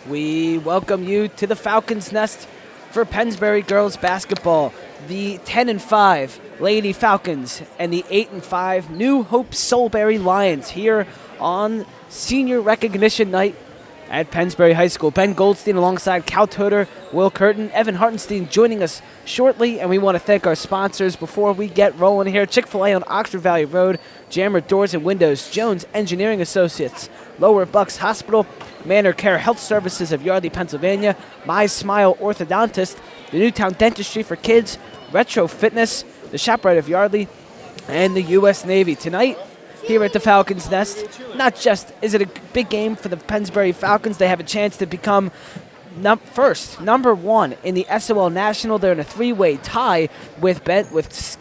We welcome you to the Falcons' Nest for Pennsbury girls basketball. The 10-5 Lady Falcons and the 8-5 New Hope Solebury Lions here on Senior Recognition Night at Pennsbury High School. Ben Goldstein alongside Cal Toder, Will Curtin, Evan Hartenstein joining us shortly, and we want to thank our sponsors before we get rolling here. Chick-fil-A on Oxford Valley Road, Jammer Doors and Windows, Jones Engineering Associates, Lower Bucks Hospital, Manor Care Health Services of Yardley, Pennsylvania, My Smile Orthodontist, the Newtown Dentistry for Kids, Retro Fitness, the ShopRite of Yardley, and the U.S. Navy. Tonight, here at the Falcons' Nest, not just is it a big game for the Pennsbury Falcons, they have a chance to become number one in the SOL National. They're in a three-way tie with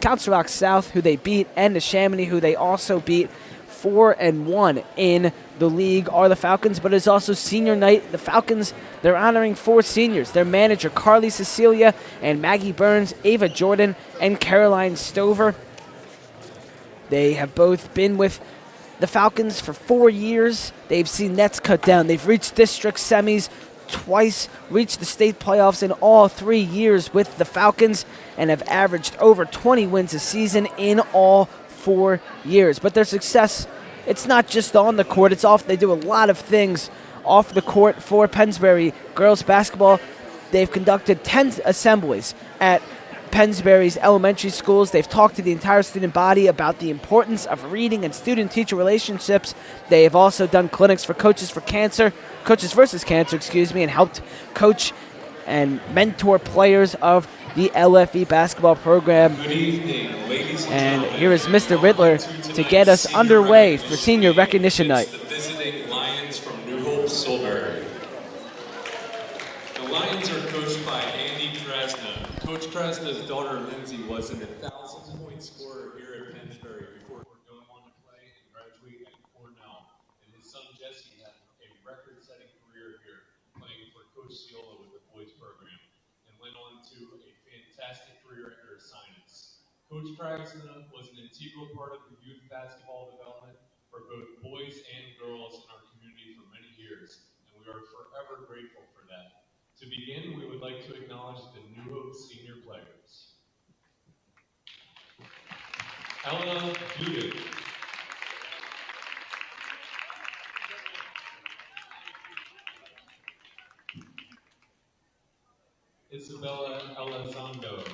Council Rock South, who they beat, and the Chamonix, who they also beat. 4-1 in the league are the Falcons, but it's also senior night. The Falcons, they're honoring 4 seniors. Their manager, Carly Cecilia and Maggie Burns, Ava Jordan, and Caroline Stover. They have both been with the Falcons for 4 years. They've seen nets cut down. They've reached district semis twice, reached the state playoffs in all 3 years with the Falcons, and have averaged over 20 wins a season in all 4 years. But their success, it's not just on the court, it's off. They do a lot of things off the court for Pennsbury girls basketball. They've conducted 10 assemblies at Pennsbury's elementary schools. They've talked to the entire student body about the importance of reading and student-teacher relationships. They have also done clinics for Coaches versus Cancer, and helped coach and mentor players of the LFE basketball program. Good evening, ladies and And gentlemen. here is Mr. Riddler to get us underway for Senior Recognition Night. The visiting Lions from New Hope, Solebury. The Lions are coached by Andy Krasna. Coach Krasna's daughter, Lindsay, was an 1,000-point scorer here at Pennsbury before going on to play and graduate at Cornell. And his son, Jesse, had a record-setting career here, playing for Coach Ciola with the boys program, and went on to a fantastic career at their assignments. Coach Krasna was an integral part of the youth basketball development for both boys and girls in our community for many years, and we are forever grateful for that. To begin, we would like to acknowledge the New Hope senior players. Ella Dudick. Isabella Elizondo.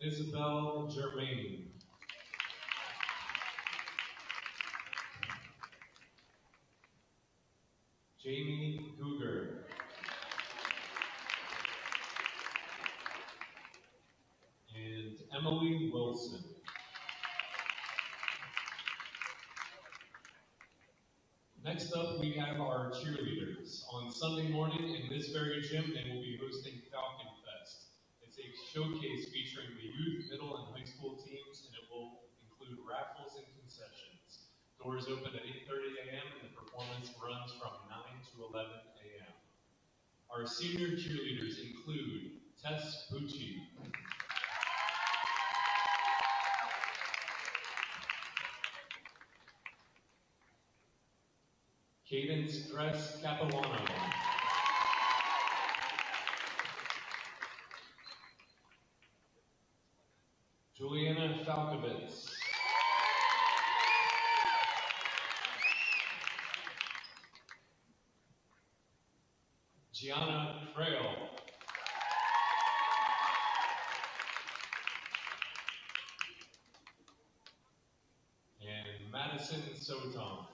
Isabel Germain. Jamie Guger. And Emily Wilson. Next up, we have our cheerleaders. On Sunday morning in this very gym, they will be hosting Falcon Fest. It's a showcase featuring the youth, middle, and high school teams, and it will include raffles and concessions. Doors open at 8:30 a.m. and the performance runs from 9 to 11 a.m. Our senior cheerleaders include Tess Bucci, Cadence Dress Capilano, Juliana Falkovitz, Gianna Frail, and Madison Sotom.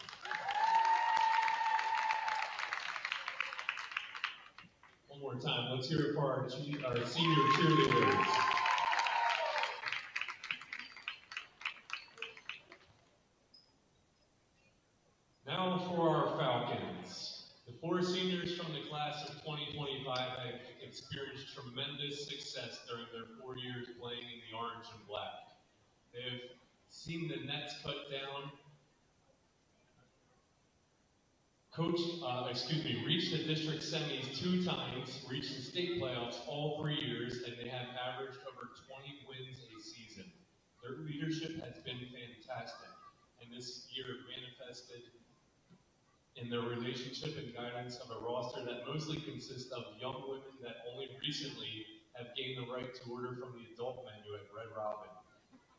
One more time, let's hear it for our senior cheerleaders. Now for our Falcons. The 4 seniors from the class of 2025 have experienced tremendous success during their 4 years playing in the orange and black. They have seen the nets cut down, reached the district semis 2 times, reached the state playoffs all 3 years, and they have averaged over 20 wins a season. Their leadership has been fantastic, and this year manifested in their relationship and guidance of a roster that mostly consists of young women that only recently have gained the right to order from the adult menu at Red Robin.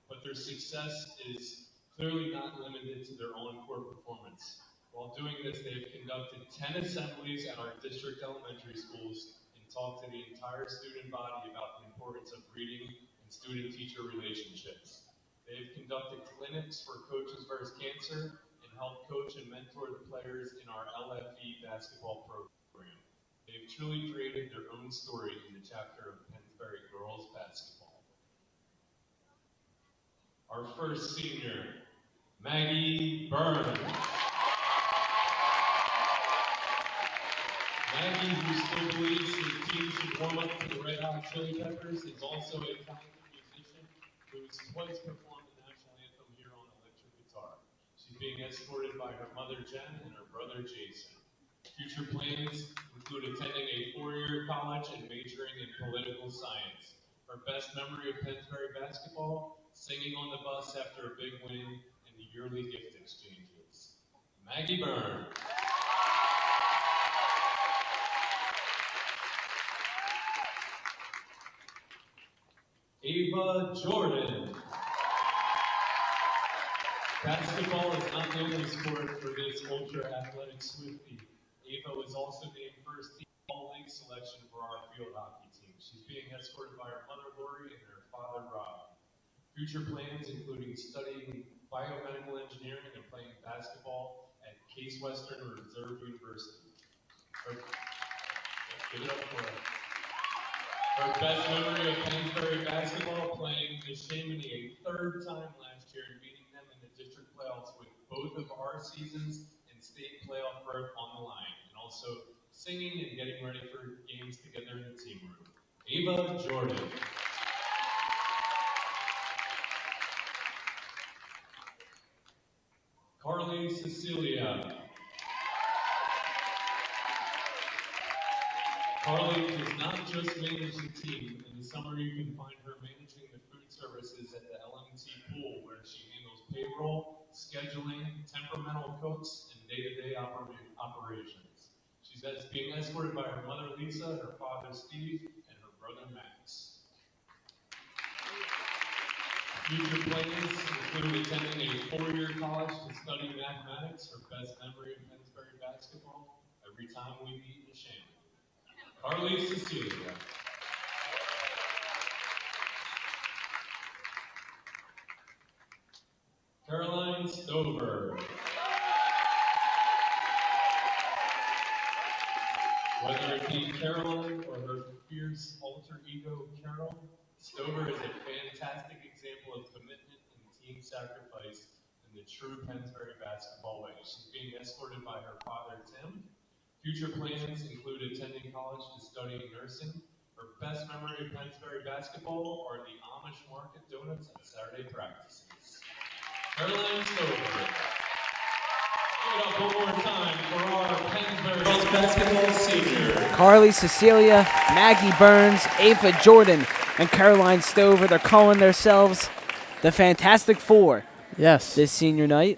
But their success is clearly not limited to their encore performance. While doing this, they have conducted 10 assemblies at our district elementary schools and talked to the entire student body about the importance of reading and student-teacher relationships. They have conducted clinics for Coaches vs. Cancer and helped coach and mentor the players in our LFE basketball program. They've truly created their own story in the chapter of Pennsbury girls basketball. Our first senior, Maggie Burns. Maggie, who still believes his team should warm up to the Red Hot Chili Peppers, is also a talented musician who has twice performed the national anthem here on electric guitar. She's being escorted by her mother Jen and her brother Jason. Future plans include attending a four-year college and majoring in political science. Her best memory of Pennsbury basketball, singing on the bus after a big win, and the yearly gift exchanges. Maggie Byrne. Ava Jordan. Basketball is not the only sport for this ultra-athletic Swiftie. Ava was also named first team All-League selection for our field hockey team. She's being escorted by her mother Lori and her father Rob. Future plans including studying biomedical engineering and playing basketball at Case Western Reserve University. Give it up for her. Her best memory of Pennsbury basketball, playing the Chamonix a third time last year and beating them in the district playoffs with both of our seasons and state playoff berth on the line, and also singing and getting ready for games together in the team room. Ava Jordan. Carly Cecilia. Carly does not just manage the team. In the summer, you can find her managing the food services at the LMT pool, where she handles payroll, scheduling, temperamental cooks, and day-to-day operations. She's being escorted by her mother, Lisa, her father, Steve, and her brother, Max. Future plans include attending a four-year college to study mathematics. Her best memory of Pennsbury basketball, every time we meet in Chamonix. Carly Cecilia. Caroline Stover. Whether it be Caroline or her fierce alter ego, Carol, Stover is a fantastic example of commitment and team sacrifice in the true Pennsbury basketball way. She's being escorted by her father, Tim. Future plans include attending college to study nursing. Her best memory of Pennsbury basketball are the Amish market donuts at Saturday practices. Caroline Stover. Give it up one more time for our Pennsbury girls basketball senior. Carly Cecilia, Maggie Burns, Ava Jordan, and Caroline Stover. They're calling themselves the Fantastic Four. Yes. This senior night.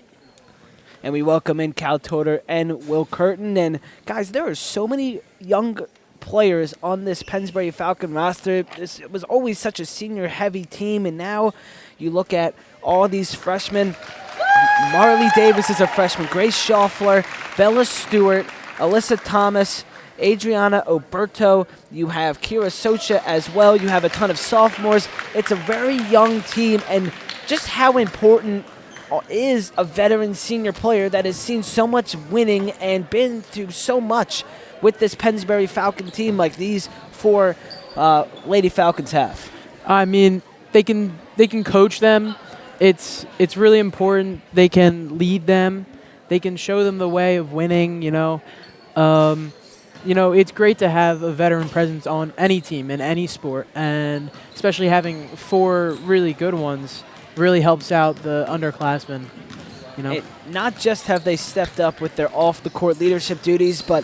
And we welcome in Cal Toter and Will Curtin. And, guys, there are so many young players on this Pennsbury Falcon roster. It was always such a senior-heavy team, and now you look at all these freshmen. Marley Davis is a freshman. Grace Schaufler, Bella Stewart, Alyssa Thomas, Adriana Oberto. You have Kira Socha as well. You have a ton of sophomores. It's a very young team, and just how important is a veteran senior player that has seen so much winning and been through so much with this Pennsbury Falcon team like these four Lady Falcons have. I mean, they can coach them. It's really important. They can lead them. They can show them the way of winning. It's great to have a veteran presence on any team in any sport, and especially having four really good ones really helps out the underclassmen. Not just have they stepped up with their off-the-court leadership duties, but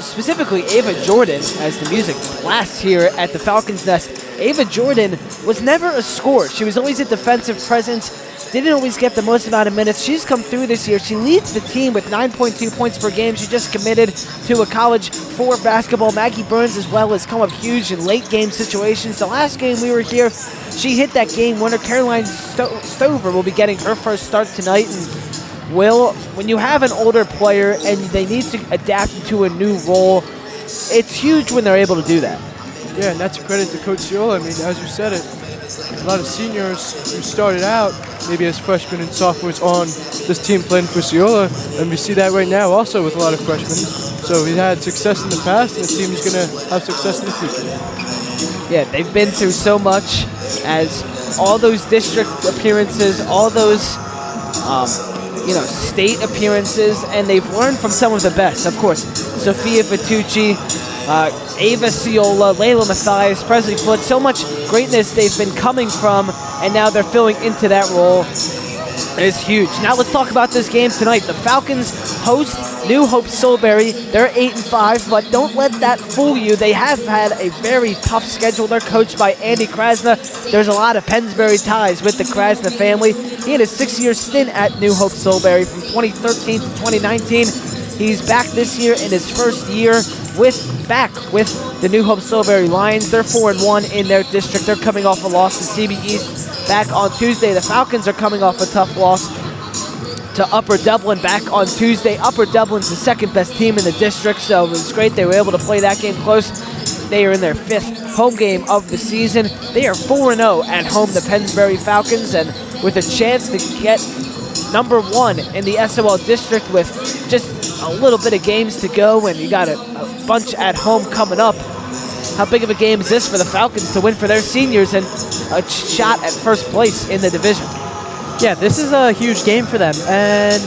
specifically Ava Jordan, as the music blasts here at the Falcons' Nest. Ava Jordan was never a scorer. She was always a defensive presence, didn't always get the most amount of minutes. She's come through this year. She leads the team with 9.2 points per game. She just committed to a college for basketball. Maggie Burns as well has come up huge in late game situations. The last game we were here, she hit that game winner. Caroline Stover will be getting her first start tonight. And when you have an older player and they need to adapt to a new role, it's huge when they're able to do that. Yeah, and that's a credit to Coach Ciola. I mean, as you said it, a lot of seniors who started out maybe as freshmen and sophomores on this team playing for Ciola, and we see that right now also with a lot of freshmen. So we had success in the past, and the team is going to have success in the future. Yeah, they've been through so much, as all those district appearances, all those state appearances, and they've learned from some of the best. Of course, Sophia Vitucci, Ava Ciola, Layla Mathias, Presley Foote, so much greatness they've been coming from, and now they're filling into that role. It's huge. Now let's talk about this game tonight. The Falcons host New Hope Solebury. They're 8-5, but don't let that fool you. They have had a very tough schedule. They're coached by Andy Krasna. There's a lot of Pennsbury ties with the Krasna family. He had a 6-year stint at New Hope Solebury from 2013 to 2019. He's back this year in his first year with the New Hope Solebury Lions. They're 4-1 in their district. They're coming off a loss to CB East back on Tuesday. The Falcons are coming off a tough loss to Upper Dublin back on Tuesday. Upper Dublin's the second best team in the district, so it was great they were able to play that game close. They are in their 5th home game of the season. They are 4-0 at home, the Pennsbury Falcons, and with a chance to get number 1 in the SOL district with just a little bit of games to go, and you got a bunch at home coming up. How big of a game is this for the Falcons to win for their seniors and a shot at first place in the division? Yeah, this is a huge game for them, and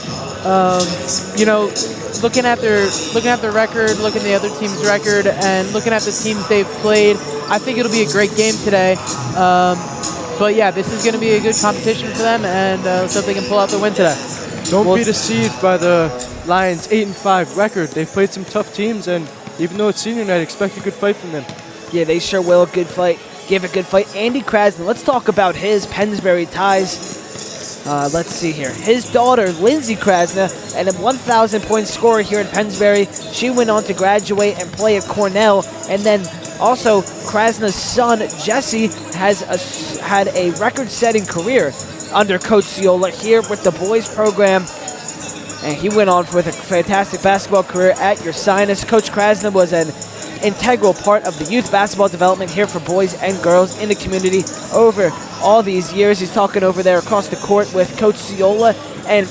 looking at their record, looking at the other team's record, and looking at the teams they've played, I think it'll be a great game today. But yeah, this is going to be a good competition for them, and let's hope they can pull out the win today. Don't be deceived by the Lions' 8-5 record. They've played some tough teams, and even though it's senior night, expect a good fight from them. Yeah, they sure will. Good fight. Give a good fight. Andy Krasna, let's talk about his Pennsbury ties. Let's see here. His daughter, Lindsay Krasna, and a 1,000-point scorer here in Pennsbury. She went on to graduate and play at Cornell. And then also, Krasna's son, Jesse, has had a record-setting career under Coach Ciola here with the boys program. And he went on with a fantastic basketball career at Ursinus. Coach Krasna was an integral part of the youth basketball development here for boys and girls in the community over all these years. He's talking over there across the court with Coach Ciola, and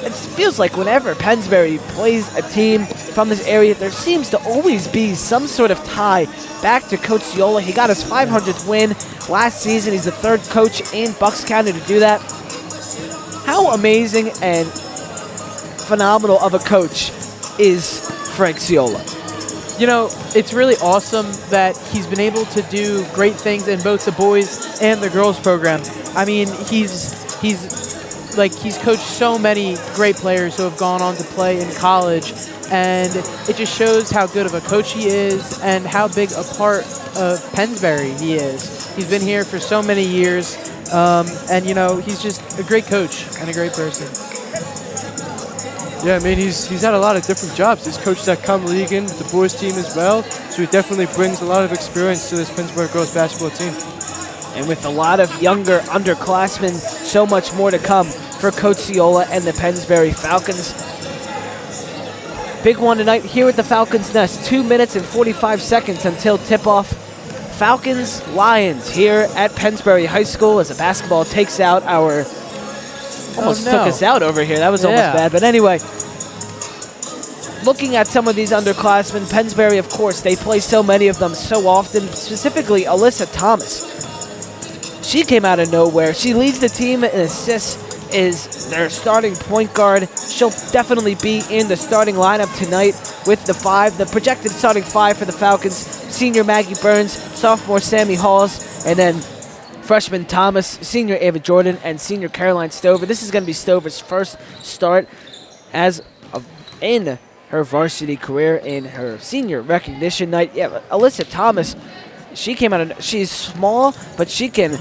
it feels like whenever Pennsbury plays a team from this area, there seems to always be some sort of tie back to Coach Ciola. He got his 500th win last season. He's the 3rd coach in Bucks County to do that. How amazing and phenomenal of a coach is Frank Ciola. You know, it's really awesome that he's been able to do great things in both the boys and the girls program. I mean, he's coached so many great players who have gone on to play in college, and it just shows how good of a coach he is and how big a part of Pennsbury he is. He's been here for so many years, and he's just a great coach and a great person. Yeah, I mean, he's had a lot of different jobs. He's coached at Comlegan, the boys team as well, so he definitely brings a lot of experience to this Pennsbury girls basketball team. And with a lot of younger underclassmen, so much more to come for Coach Ciola and the Pennsbury Falcons. Big one tonight here at the Falcons' Nest. 2 minutes and 45 seconds until tip-off. Falcons, Lions here at Pennsbury High School as the basketball takes out our... Almost took us out over here. That was almost bad. But anyway, looking at some of these underclassmen, Pennsbury, of course, they play so many of them so often, specifically Alyssa Thomas. She came out of nowhere. She leads the team in assists, is their starting point guard. She'll definitely be in the starting lineup tonight with the projected starting 5 for the Falcons. Senior Maggie Burns, sophomore Sammy Halls, and then freshman Thomas, senior Ava Jordan, and senior Caroline Stover. This is going to be Stover's first start in her varsity career in her senior recognition night. Yeah, Alyssa Thomas, she came out of, she's small, but she can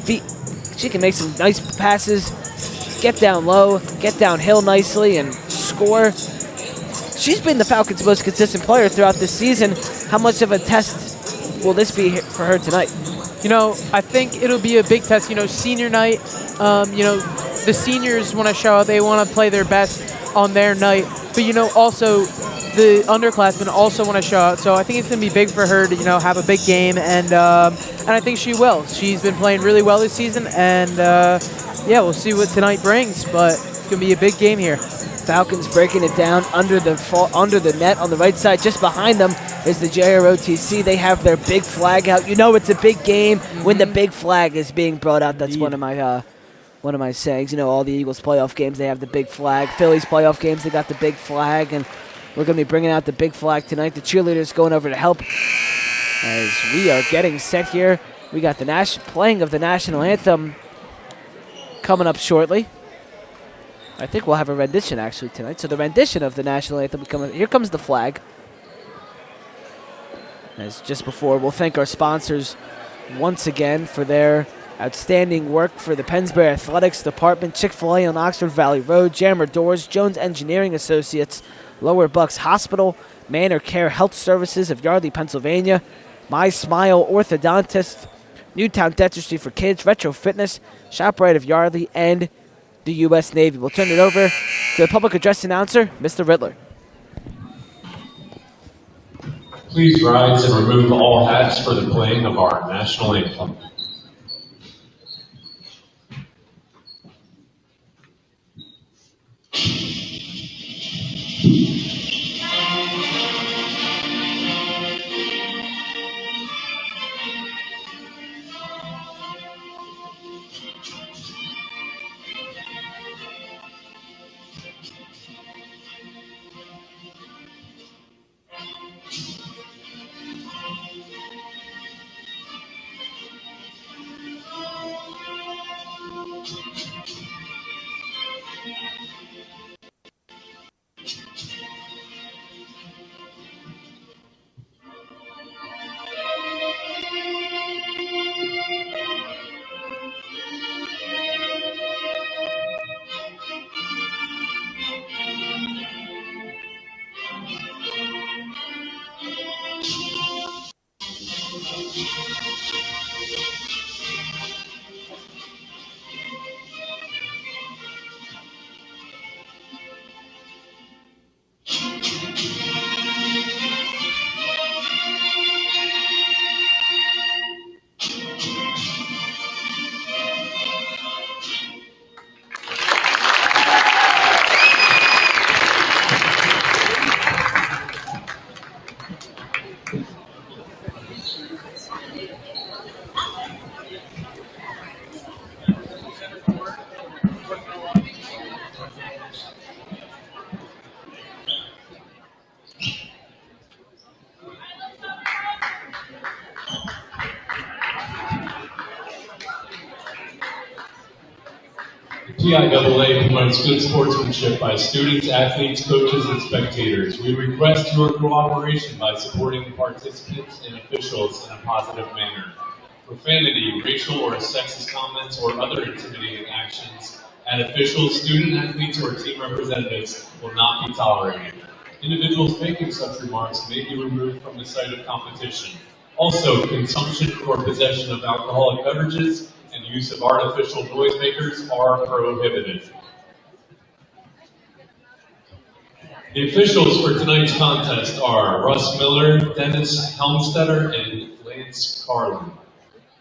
make some nice passes, get down low, get downhill nicely, and score. She's been the Falcons' most consistent player throughout this season. How much of a test will this be for her tonight? I think it'll be a big test. Senior night, the seniors want to show out. They want to play their best on their night. But, also, the underclassmen also want to show out. So I think it's going to be big for her to, have a big game. And I think she will. She's been playing really well this season. And, yeah, we'll see what tonight brings. But it's going to be a big game here. Falcons breaking it down under the net on the right side. Just behind them is the JROTC. They have their big flag out. It's a big game when the big flag is being brought out. That's one of my sayings. All the Eagles playoff games, they have the big flag. Phillies playoff games, they got the big flag. And we're going to be bringing out the big flag tonight. The cheerleaders going over to help as we are getting set here. We got the playing of the national anthem coming up shortly. I think we'll have a rendition actually tonight. So the rendition of the national anthem coming. Here comes the flag. As just before, we'll thank our sponsors once again for their outstanding work for the Pennsbury Athletics Department, Chick-fil-A on Oxford Valley Road, Jammer Doors, Jones Engineering Associates, Lower Bucks Hospital, Manor Care Health Services of Yardley, Pennsylvania, My Smile Orthodontist, Newtown Dentistry for Kids, Retro Fitness, ShopRite of Yardley, and the U.S. Navy. We'll turn it over to the public address announcer, Mr. Riddler. Please rise and remove all hats for the playing of our national anthem. PIAA promotes good sportsmanship by students, athletes, coaches, and spectators. We request your cooperation by supporting the participants and officials in a positive manner. Profanity, racial or sexist comments, or other intimidating actions at officials, student athletes, or team representatives will not be tolerated. Individuals making such remarks may be removed from the site of competition. Also, consumption or possession of alcoholic beverages and use of artificial noisemakers are prohibited. The officials for tonight's contest are Russ Miller, Dennis Helmstetter, and Lance Carlin.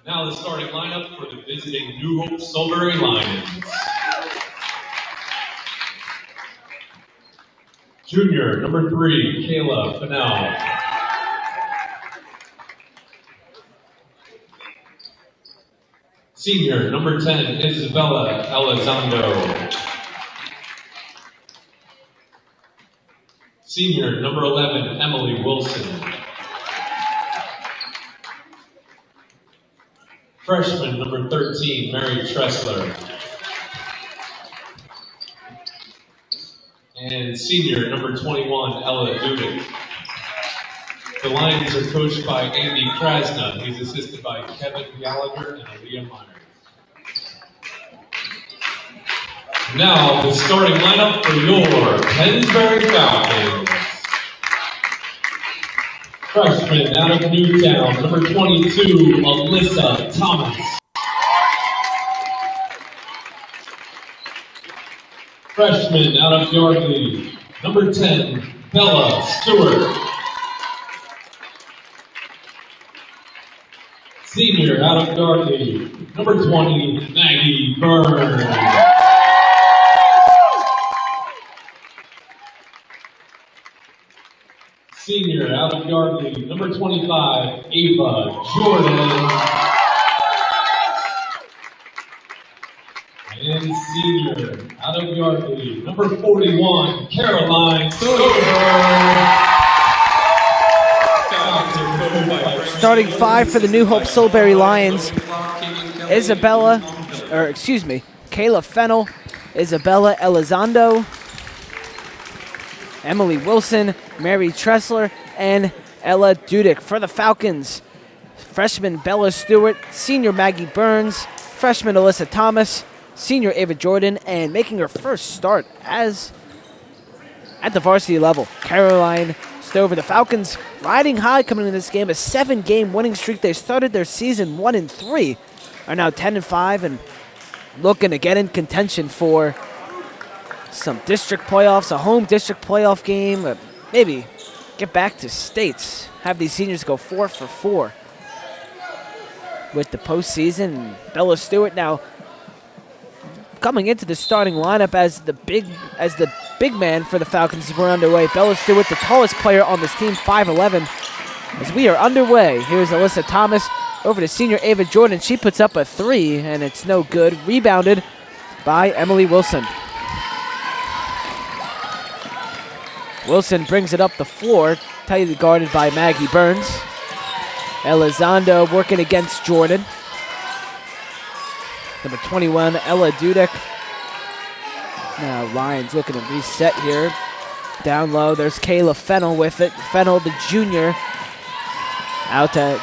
Now the starting lineup for the visiting New Hope Solebury Lions. Junior, number 3, Kayla Fennell. Senior, number 10, Isabella Elizondo. Senior, number 11, Emily Wilson. Freshman, number 13, Mary Tressler. and senior, number 21, Ella Dudek. The Lions are coached by Andy Krasna. He's assisted by Kevin Gallagher and Aaliyah Meyer. Now, the starting lineup for your Pennsbury Falcons. Freshman out of Newtown, number 22, Alyssa Thomas. Freshman out of Yardley, number 10, Bella Stewart. Senior out of Yardley, number 20, Maggie Burns. Senior out of Yardley, number 25, Ava Jordan. And senior out of Yardley, number 41, Caroline Solebury. Starting five for the New Hope Solebury Lions. Kayla Fennell, Isabella Elizondo, Emily Wilson, Mary Tressler, and Ella Dudek. For the Falcons, freshman Bella Stewart, senior Maggie Burns, freshman Alyssa Thomas, senior Ava Jordan, and making her first start at the varsity level, Caroline Stover. The Falcons riding high coming into this game, a 7-game winning streak. They started their season 1-3, are now 10-5, and looking to get in contention for some district playoffs, a home district playoff game, maybe get back to states, have these seniors go 4 for 4 with the postseason. Bella Stewart now coming into the starting lineup as the big man for the Falcons as we're underway. Bella Stewart, the tallest player on this team, 5'11". As we are underway, here's Alyssa Thomas over to senior Ava Jordan. She puts up a 3, and it's no good. Rebounded by Emily Wilson. Wilson brings it up the floor, tightly guarded by Maggie Burns. Elizondo working against Jordan. Number 21, Ella Dudek. Now Lions looking to reset here. Down low, there's Kayla Fennell with it. Fennell, the junior, out to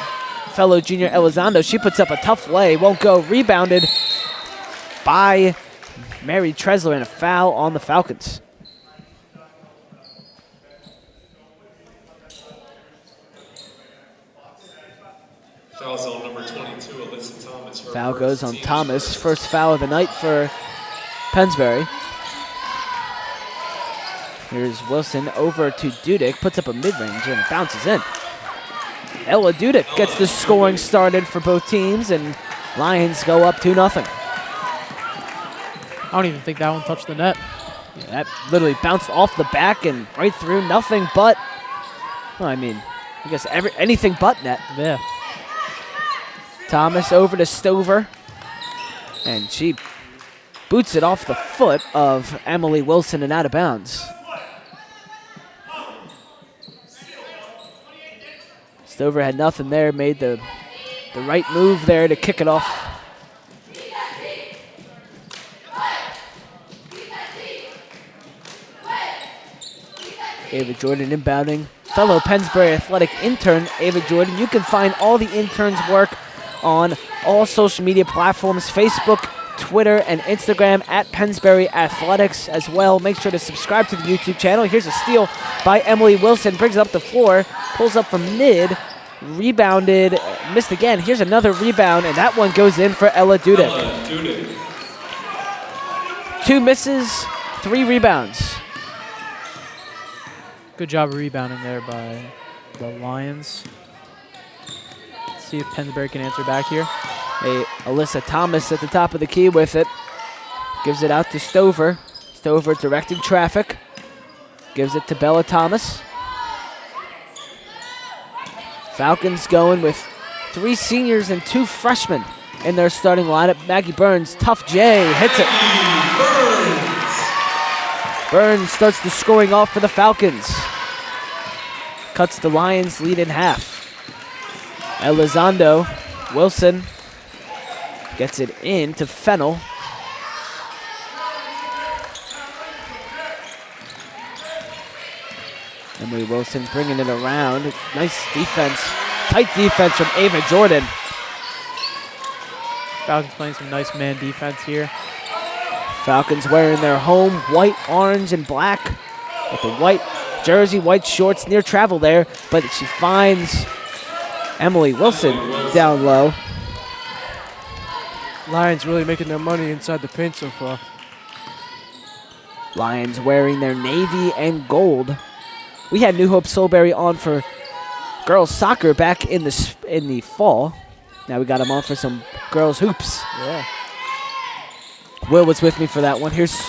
fellow junior Elizondo. She puts up a tough lay, won't go. Rebounded by Mary Tressler, and a foul on the Falcons. Foul zone number 22, Alyssa Thomas. Foul goes on Thomas. First foul of the night for Pennsbury. Here's Wilson over to Dudek, puts up a mid-range and it bounces in. Ella Dudek gets the scoring started for both teams, and Lions go up 2-0. I don't even think that one touched the net. Yeah, that literally bounced off the back and right through, nothing but, well, I mean, I guess anything but net. Yeah. Thomas over to Stover, and she boots it off the foot of Emily Wilson and out of bounds. Stover had nothing there, made the right move there to kick it off. Ava Jordan inbounding. Fellow Pennsbury Athletic intern, Ava Jordan. You can find all the interns' work on all social media platforms, Facebook, Twitter, and Instagram at Pennsbury Athletics as well. Make sure to subscribe to the YouTube channel. Here's a steal by Emily Wilson. Brings it up the floor, pulls up from mid, rebounded, missed again. Here's another rebound, and that one goes in for Ella Dudek. 2 misses, 3 rebounds. Good job of rebounding there by the Lions. Let's see if Pennsbury can answer back here. Alyssa Thomas at the top of the key with it. Gives it out to Stover. Stover directing traffic. Gives it to Bella Thomas. Falcons going with 3 seniors and 2 freshmen in their starting lineup. Maggie Burns, tough J, hits it. Burns starts the scoring off for the Falcons. Cuts the Lions lead in half. Elizondo, Wilson gets it in to Fennell. Emily Wilson bringing it around. Nice defense. Tight defense from Ava Jordan. Falcons playing some nice man defense here. Falcons wearing their home white, orange, and black with the white jersey, white shorts, near travel there, but she finds Emily Wilson down low. Lions really making their money inside the paint so far. Lions wearing their navy and gold. We had New Hope Solebury on for girls soccer back in the fall. Now we got them on for some girls hoops. Yeah. Will was with me for that one. Here's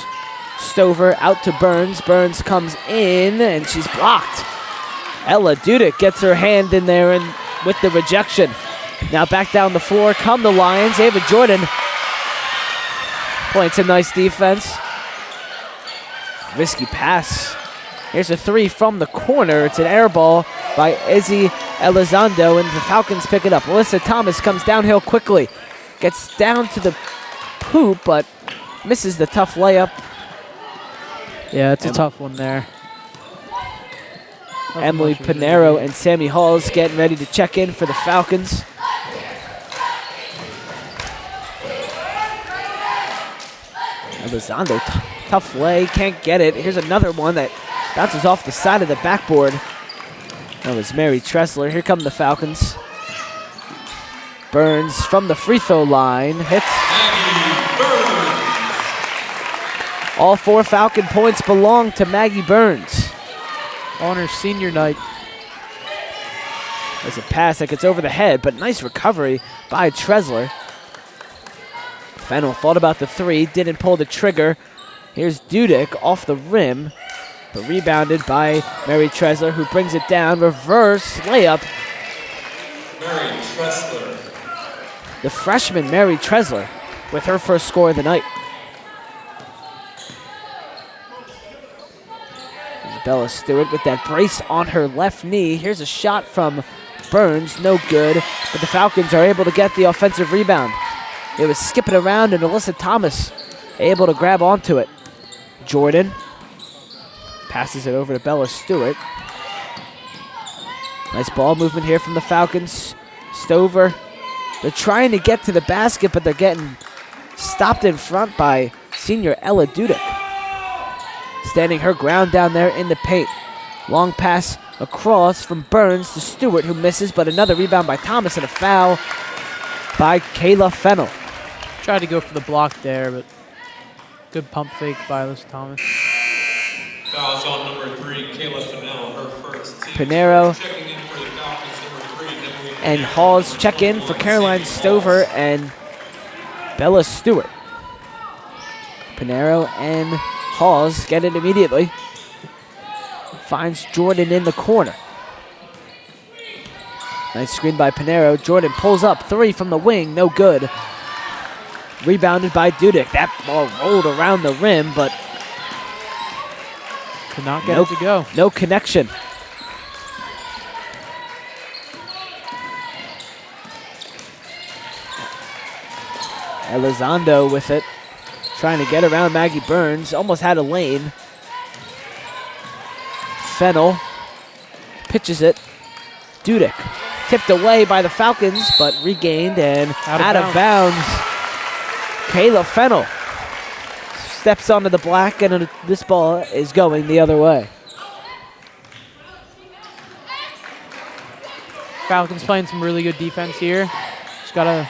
Stover out to Burns. Burns comes in and she's blocked. Ella Dudek gets her hand in there and with the rejection. Now back down the floor come the Lions. Ava Jordan playing some nice defense. Risky pass. Here's a three from the corner. It's an air ball by Izzy Elizondo, and the Falcons pick it up. Alyssa Thomas comes downhill quickly. Gets down to the hoop, but misses the tough layup. Yeah, it's a tough one there. Emily Pinero and Sammy Halls getting ready to check in for the Falcons. Elizondo, tough lay, can't get it. Here's another one that bounces off the side of the backboard. That was Mary Tressler. Here come the Falcons. Burns from the free throw line. Hits. All 4 Falcon points belong to Maggie Burns. On her senior night. There's a pass that gets over the head, but nice recovery by Tressler. Fennell thought about the three, didn't pull the trigger. Here's Dudek off the rim, but rebounded by Mary Tressler, who brings it down. Reverse layup. Mary Tressler. The freshman Mary Tressler with her first score of the night. Bella Stewart with that brace on her left knee. Here's a shot from Burns, no good, but the Falcons are able to get the offensive rebound. It was skipping around and Alyssa Thomas able to grab onto it. Jordan passes it over to Bella Stewart. Nice ball movement here from the Falcons. Stover, they're trying to get to the basket, but they're getting stopped in front by senior Ella Dudek. Standing her ground down there in the paint. Long pass across from Burns to Stewart, who misses, but another rebound by Thomas and a foul by Kayla Fennell. Tried to go for the block there, but good pump fake by Alyssa Thomas. Fouls on number 3, Kayla Fennell, her first. Pinero Checking in for the Falcons, number 3. and Halls check in for Caroline Stover and Bella Stewart. Pinero and Halls get it immediately. Finds Jordan in the corner. Nice screen by Pinero. Jordan pulls up, three from the wing, no good. Rebounded by Dudek. That ball rolled around the rim, but could not get it to go. No connection. Elizondo with it. Trying to get around Maggie Burns. Almost had a lane. Fennell pitches it. Dudek tipped away by the Falcons, but regained and out of bounds. Kayla Fennell steps onto the black, and this ball is going the other way. Falcons playing some really good defense here. Just got to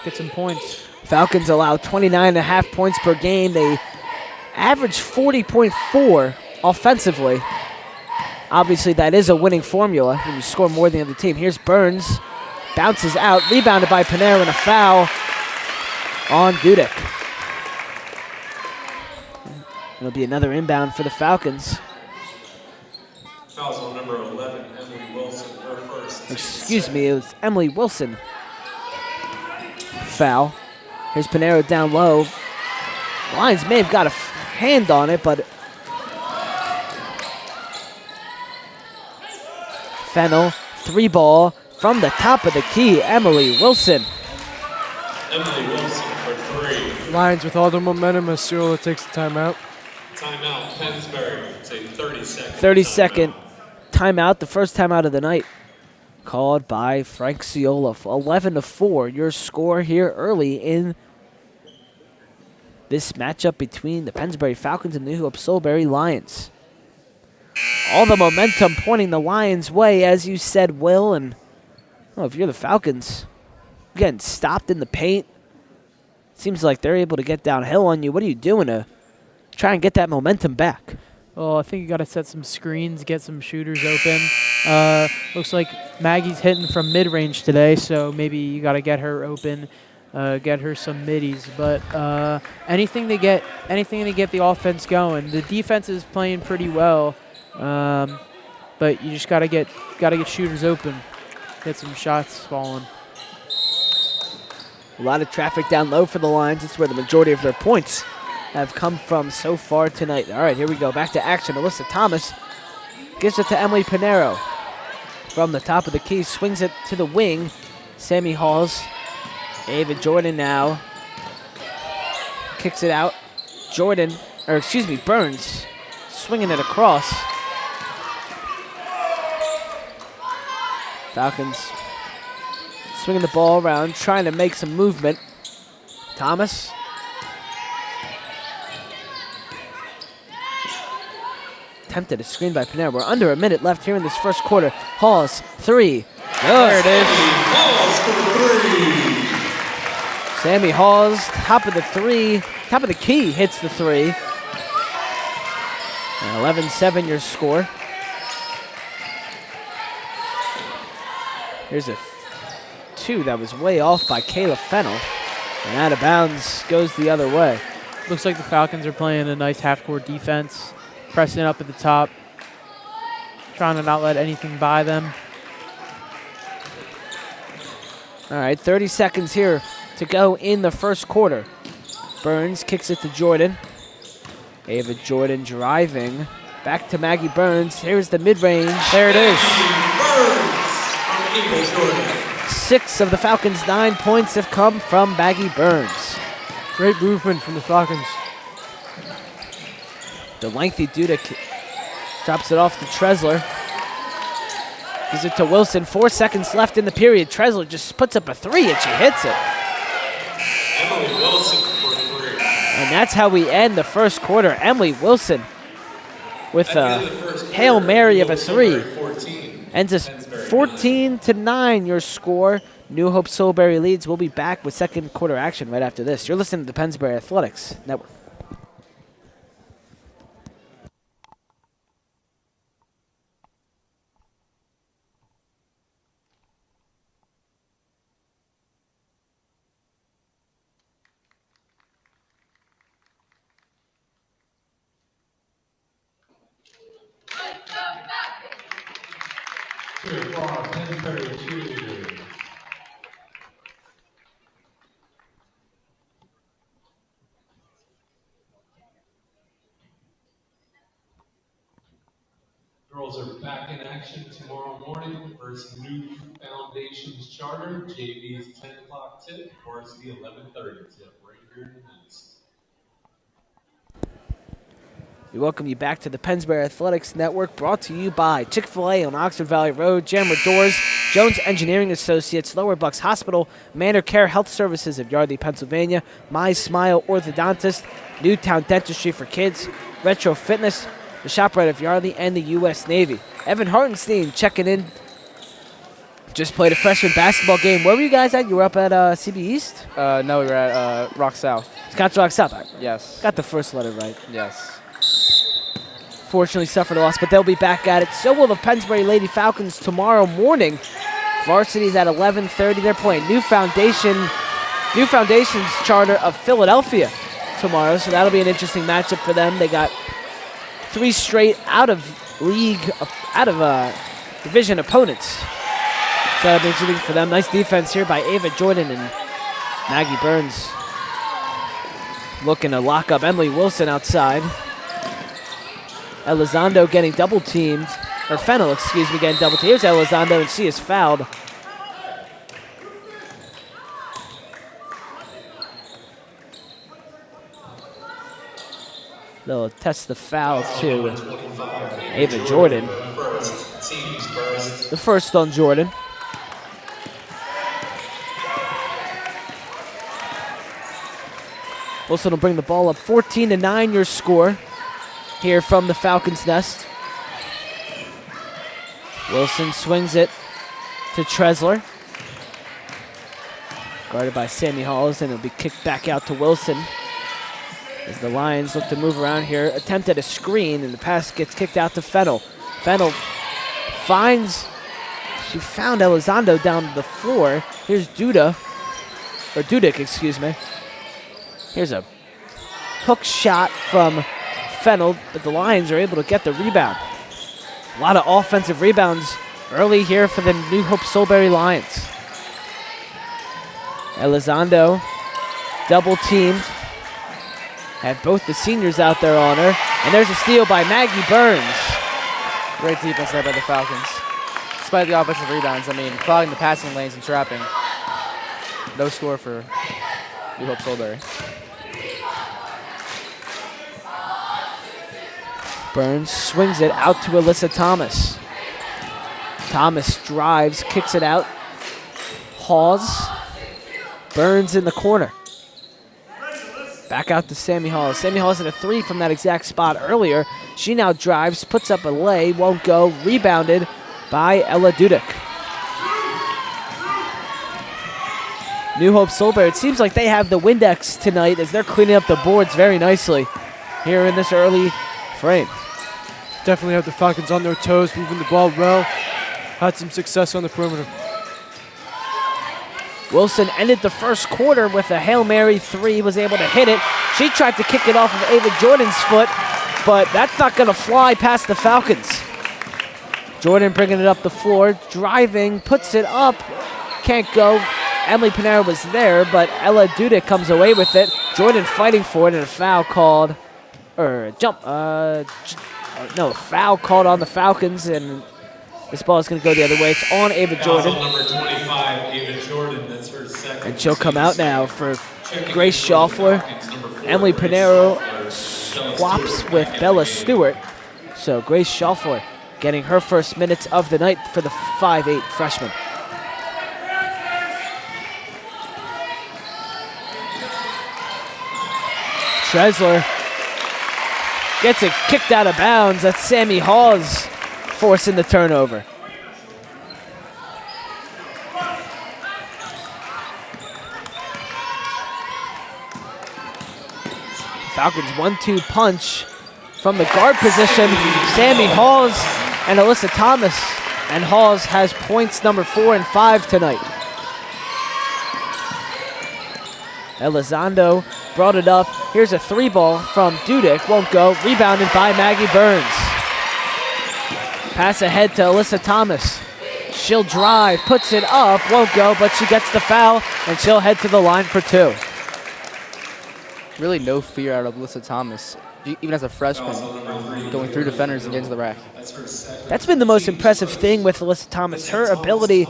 get some points. Falcons allow 29.5 points per game. They average 40.4 offensively. Obviously, that is a winning formula when you score more than the other team. Here's Burns. Bounces out. Rebounded by Pinero and a foul on Dudek. It'll be another inbound for the Falcons. Fouls on number 11, Emily Wilson, her first. Excuse me, it was Emily Wilson. Foul. Here's Pinero down low. Lions may have got a hand on it, but Fennell, three ball from the top of the key. Emily Wilson. Emily Wilson for 3. Lions with all the momentum as Ciola takes the timeout. Timeout, Pennsbury. It's a 30-second. 30-second timeout, the first timeout of the night, called by Frank Ciola. 11-4, your score here early in this matchup between the Pennsbury Falcons and the New Hope Solebury Lions. All the momentum pointing the Lions' way, as you said, Will. And if you're the Falcons, getting stopped in the paint, seems like they're able to get downhill on you. What are you doing to try and get that momentum back? Well, I think you got to set some screens, get some shooters open. Looks like Maggie's hitting from mid-range today, so maybe you got to get her open, get her some middies. But anything to get the offense going. The defense is playing pretty well, but you just got to get shooters open, get some shots falling. A lot of traffic down low for the Lions. It's where the majority of their points have come from so far tonight. All right, here we go. Back to action. Alyssa Thomas gives it to Emily Pinero. From the top of the key, swings it to the wing. Sammy Halls. Ava Jordan now. Kicks it out. Burns. Swinging it across. Falcons swinging the ball around, trying to make some movement. Thomas. Attempted a screen by Pinero. We're under a minute left here in this first quarter. Halls, three. Good. There it is. Sammy Halls, top of the key, hits the three. And 11-7 your score. Here's a two that was way off by Kayla Fennell. And out of bounds goes the other way. Looks like the Falcons are playing a nice half-court defense, pressing up at the top, trying to not let anything by them. All right, 30 seconds here to go in the first quarter. Burns kicks it to Jordan. Ava Jordan driving. Back to Maggie Burns. Here's the mid-range. There it is. 6 of the Falcons' 9 points have come from Maggie Burns. Great movement from the Falcons. The lengthy Duda drops it off to Tresler. Gives it to Wilson. 4 seconds left in the period. Tresler just puts up a three and she hits it. Emily Wilson for three. And that's how we end the first quarter. Emily Wilson with a Hail Mary of a three. Ends us 14-9 your score. New Hope Solebury leads. We'll be back with second quarter action right after this. You're listening to the Pennsbury Athletics Network. Here for our Pennsbury cheerleaders. Girls are back in action tomorrow morning versus New Foundations Charter. JV's 10 o'clock tip, varsity 11:30 tip, right here in the minutes. We welcome you back to the Pennsbury Athletics Network, brought to you by Chick-fil-A on Oxford Valley Road, Jammer Doors, Jones Engineering Associates, Lower Bucks Hospital, Manor Care Health Services of Yardley, Pennsylvania, My Smile Orthodontist, Newtown Dentistry for Kids, Retro Fitness, the ShopRite of Yardley, and the U.S. Navy. Evan Hartenstein checking in. Just played a freshman basketball game. Where were you guys at? You were up at CB East? No, we were at Rock South. Scotch Rock South. Yes. Got the first letter right. Yes. Fortunately suffered a loss, but they'll be back at it. So will the Pennsbury Lady Falcons tomorrow morning. Varsity's at 11:30. They're playing New Foundations Charter of Philadelphia tomorrow, so that'll be an interesting matchup for them. They got 3 straight division opponents. So that'll be interesting for them. Nice defense here by Ava Jordan and Maggie Burns. Looking to lock up Emily Wilson outside. Elizondo getting double teamed, or Fennell, getting double teamed. Here's Elizondo, and she is fouled. They'll test the foul to Ava Jordan. Team's first. The first on Jordan. Wilson will bring the ball up 14-9, your score here from the Falcons' nest. Wilson swings it to Tresler. Guarded by Sammy Halls, and it'll be kicked back out to Wilson. As the Lions look to move around here, attempt at a screen, and the pass gets kicked out to Fennell. Fennell found Elizondo down the floor. Here's Dudek, excuse me. Here's a hook shot from Fennell, but the Lions are able to get the rebound. A lot of offensive rebounds early here for the New Hope Solebury Lions. Elizondo double teamed. Had both the seniors out there on her. And there's a steal by Maggie Burns. Great defense there by the Falcons. Despite the offensive rebounds, I mean, clogging the passing lanes and trapping. No score for New Hope Solebury. Burns swings it out to Alyssa Thomas. Thomas drives, kicks it out. Hawes. Burns in the corner. Back out to Sammy Halls. Sammy Halls hit a three from that exact spot earlier. She now drives, puts up a lay, won't go. Rebounded by Ella Dudek. New Hope Solebury, it seems like they have the Windex tonight as they're cleaning up the boards very nicely here in this early frame. Definitely have the Falcons on their toes, moving the ball well. Had some success on the perimeter. Wilson ended the first quarter with a Hail Mary three, was able to hit it. She tried to kick it off of Ava Jordan's foot, but that's not going to fly past the Falcons. Jordan bringing it up the floor, driving, puts it up, can't go. Emily Panera was there, but Ella Dudek comes away with it. Jordan fighting for it, and a foul called, foul called on the Falcons, and this ball is going to go the other way. It's on Ava Jordan. Number 25, Ava Jordan. That's her second. And she'll come out now for Grace Schaufler. Emily Pinero swaps with Bella Stewart. So Grace Schaufler getting her first minutes of the night for the 5'8 freshman. Tresler gets it kicked out of bounds. That's Sammy Hawes forcing the turnover. Falcons 1-2 punch from the guard position. Sammy Hawes and Alyssa Thomas. And Hawes has points number 4 and 5 tonight. Elizondo brought it up. Here's a three ball from Dudek. Won't go. Rebounded by Maggie Burns. Pass ahead to Alyssa Thomas. She'll drive, puts it up, won't go, but she gets the foul, and she'll head to the line for two. Really no fear out of Alyssa Thomas, even as a freshman, going through defenders and getting to the rack. That's been the most impressive thing with Alyssa Thomas. Her ability,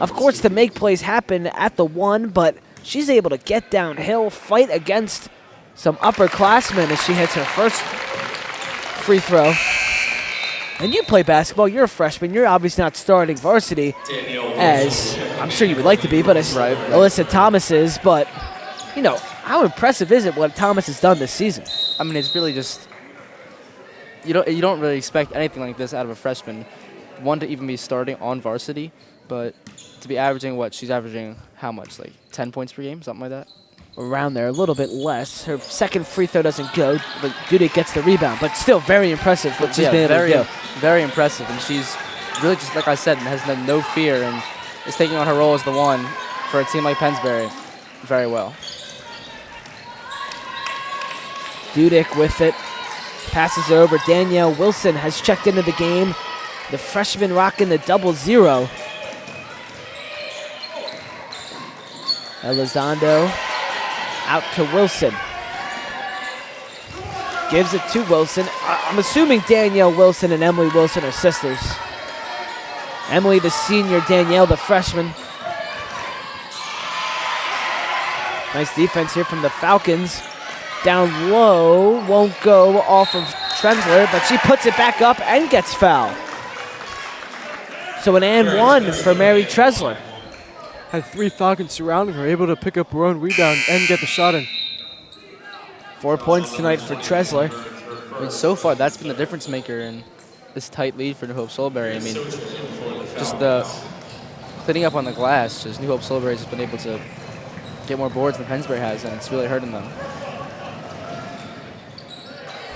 of course, to make plays happen at the one, but she's able to get downhill, fight against some upperclassmen as she hits her first free throw. And you play basketball, you're a freshman, you're obviously not starting varsity, as I'm sure you would like to be, but as right. Alyssa Thomas is, but, you know, how impressive is it what Thomas has done this season? I mean, it's really just, you don't really expect anything like this out of a freshman. One, to even be starting on varsity, but to be averaging what? She's averaging how much? Like 10 points per game, something like that? Around there, a little bit less. Her second free throw doesn't go, but Dudek gets the rebound. But still very impressive what she's been able to do. Very impressive, and she's really just, like I said, has no fear and is taking on her role as the one for a team like Pennsbury very well. Dudek with it, passes it over. Danielle Wilson has checked into the game. The freshman rocking the 0-0. Elizondo out to Wilson. Gives it to Wilson. I'm assuming Danielle Wilson and Emily Wilson are sisters. Emily the senior, Danielle the freshman. Nice defense here from the Falcons. Down low, won't go off of Trensler, but she puts it back up and gets fouled. So an and one for Mary Tresler. Had 3 Falcons surrounding her, able to pick up her own rebound and get the shot in. 4 points tonight for Tresler. I mean, so far, that's been the difference maker in this tight lead for New Hope Solebury. I mean, just the cleaning up on the glass, just New Hope Solebury has been able to get more boards than Pennsbury has, and it's really hurting them.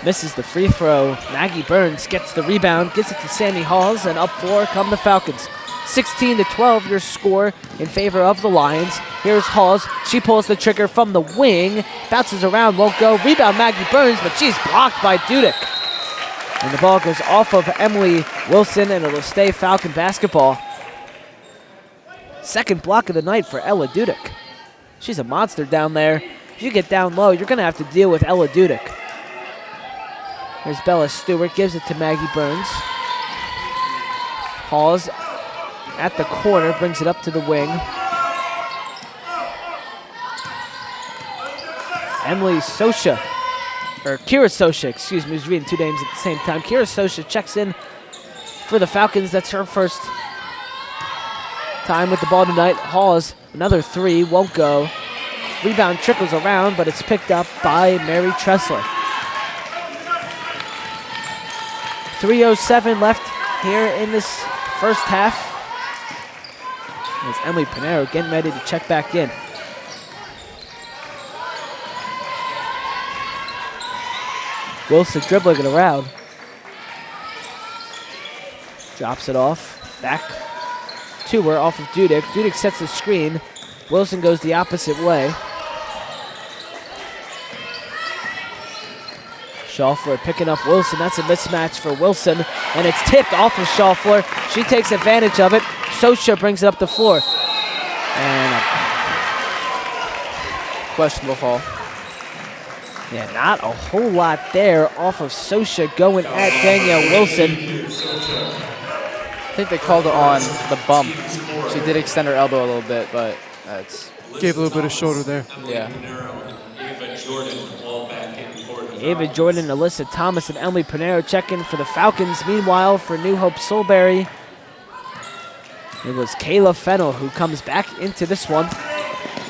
Misses the free throw. Maggie Burns gets the rebound, gets it to Sammy Halls, and up 4 come the Falcons. 16-12 your score in favor of the Lions. Here's Halls. She pulls the trigger from the wing. Bounces around, won't go. Rebound Maggie Burns, but she's blocked by Dudek. And the ball goes off of Emily Wilson, and it'll stay Falcon basketball. Second block of the night for Ella Dudek. She's a monster down there. If you get down low, you're going to have to deal with Ella Dudek. Here's Bella Stewart, gives it to Maggie Burns. Halls at the corner, brings it up to the wing. Emily Sosha, or Kira Sosha, excuse me, was reading 2 names at the same time. Kira Sosha checks in for the Falcons. That's her first time with the ball tonight. Halls, another 3, won't go. Rebound trickles around, but it's picked up by Mary Tresler. 3:07 left here in this first half. It's Emily Pinero getting ready to check back in. Wilson dribbling it around. Drops it off. Back to her off of Dudek. Dudek sets the screen. Wilson goes the opposite way. Schaufler picking up Wilson. That's a mismatch for Wilson. And it's tipped off of Schaufler. She takes advantage of it. Sosha brings it up the floor. And a Questionable call. yeah, not a whole lot there off of Sosha going at Danielle Wilson. I think they called it on the bump. She did extend her elbow a little bit, but that's, Gave a little bit of shoulder there. yeah. Ava Jordan, Alyssa Thomas, and Emily Pinero check in for the Falcons. Meanwhile, for New Hope Solebury, it was Kayla Fennell who comes back into this one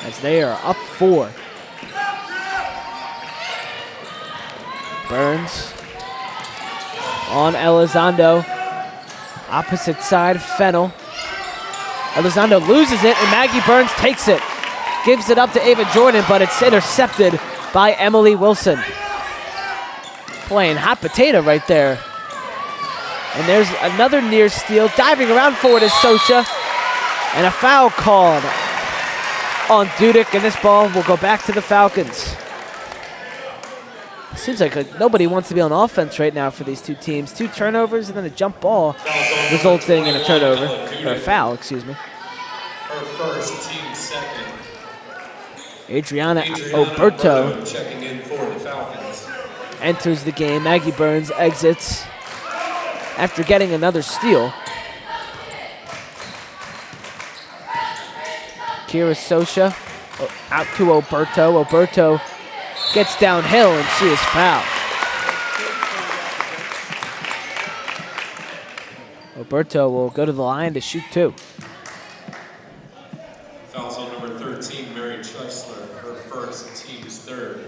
as they are up 4. Burns on Elizondo. Opposite side, Fennell. Elizondo loses it, and Maggie Burns takes it. Gives it up to Ava Jordan, but it's intercepted by Emily Wilson. Playing hot potato right there. And there's another near steal. Diving around forward is Sosha. And a foul called on Dudek, and this ball will go back to the Falcons. Seems like nobody wants to be on offense right now for these two teams. 2 turnovers and then a jump ball resulting in a turnover, or a foul, excuse me. Her first, team second. Adriana Oberto Checking in for the Falcons. enters the game. Maggie Burns exits after getting another steal. Kira Sosha out to Oberto. Oberto gets downhill and she is fouled. Oberto will go to the line to shoot 2. Fouls on number 13, Mary Tresler. Her first, team's third.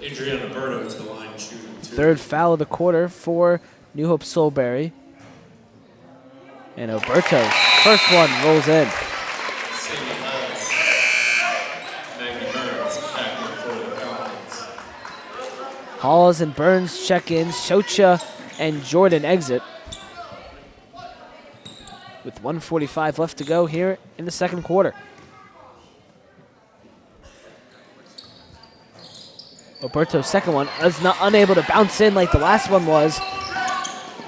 Adriana Berto to the line shooting 2. 3rd foul of the quarter for New Hope Solebury. And Oberto's first one rolls in. Sammy Halls. Maggie Burns back in for the Falcons. Halls and Burns check in. Socha and Jordan exit. With 1:45 left to go here in the second quarter. Oberto's second one is not unable to bounce in like the last one was.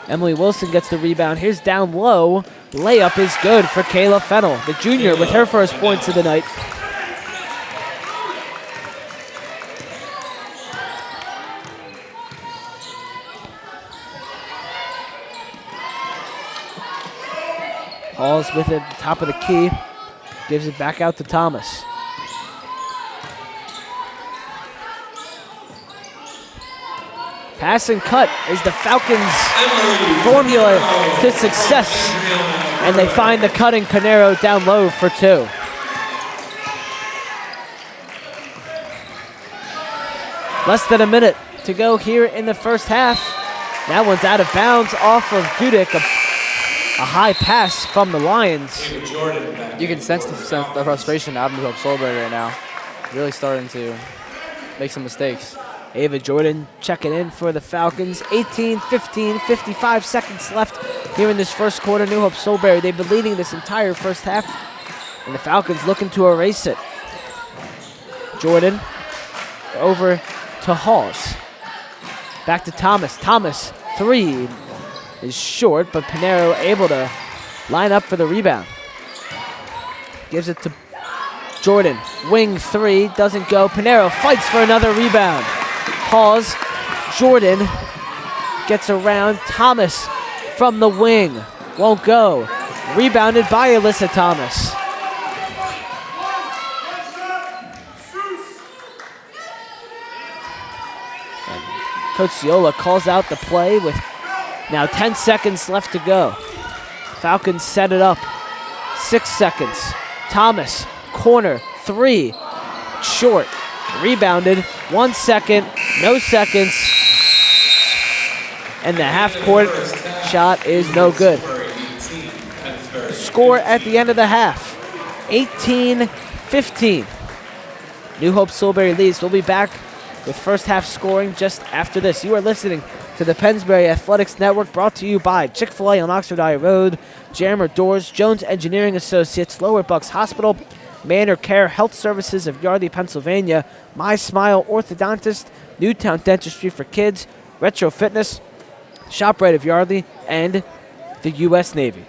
Emily Wilson gets the rebound. Here's down low. Layup is good for Kayla Fennell, the junior, with her first points of the night. Halls with it at the top of the key. Gives it back out to Thomas. Pass and cut is the Falcons' formula to success. And they find the cutting Canero down low for 2. Less than a minute to go here in the first half. That one's out of bounds off of Judic. A high pass from the Lions. You can sense the frustration out of New Hope Solebury right now. Really starting to make some mistakes. Ava Jordan checking in for the Falcons. 18-15, 55 seconds left here in this first quarter. New Hope Solebury, they've been leading this entire first half, and the Falcons looking to erase it. Jordan over to Halls. Back to Thomas. Thomas, 3 is short, but Pinero able to line up for the rebound. Gives it to Jordan. Wing 3, doesn't go. Pinero fights for another rebound. Halls. Jordan gets around. Thomas from the wing. Won't go. Rebounded by Alyssa Thomas. Coach Ciola calls out the play with now 10 seconds left to go. Falcons set it up. 6 seconds. Thomas, corner, 3, short. Rebounded, 1 second, no seconds. And the half-court shot is no good. Score at the end of the half, 18-15. New Hope Solebury leads. We'll be back with first half scoring just after this. You are listening to the Pennsbury Athletics Network, brought to you by Chick-fil-A on Oxford Eye Road, Jammer Doors, Jones Engineering Associates, Lower Bucks Hospital, Manor Care Health Services of Yardley, Pennsylvania, My Smile Orthodontist, Newtown Dentistry for Kids, Retro Fitness, ShopRite of Yardley, and the U.S. Navy.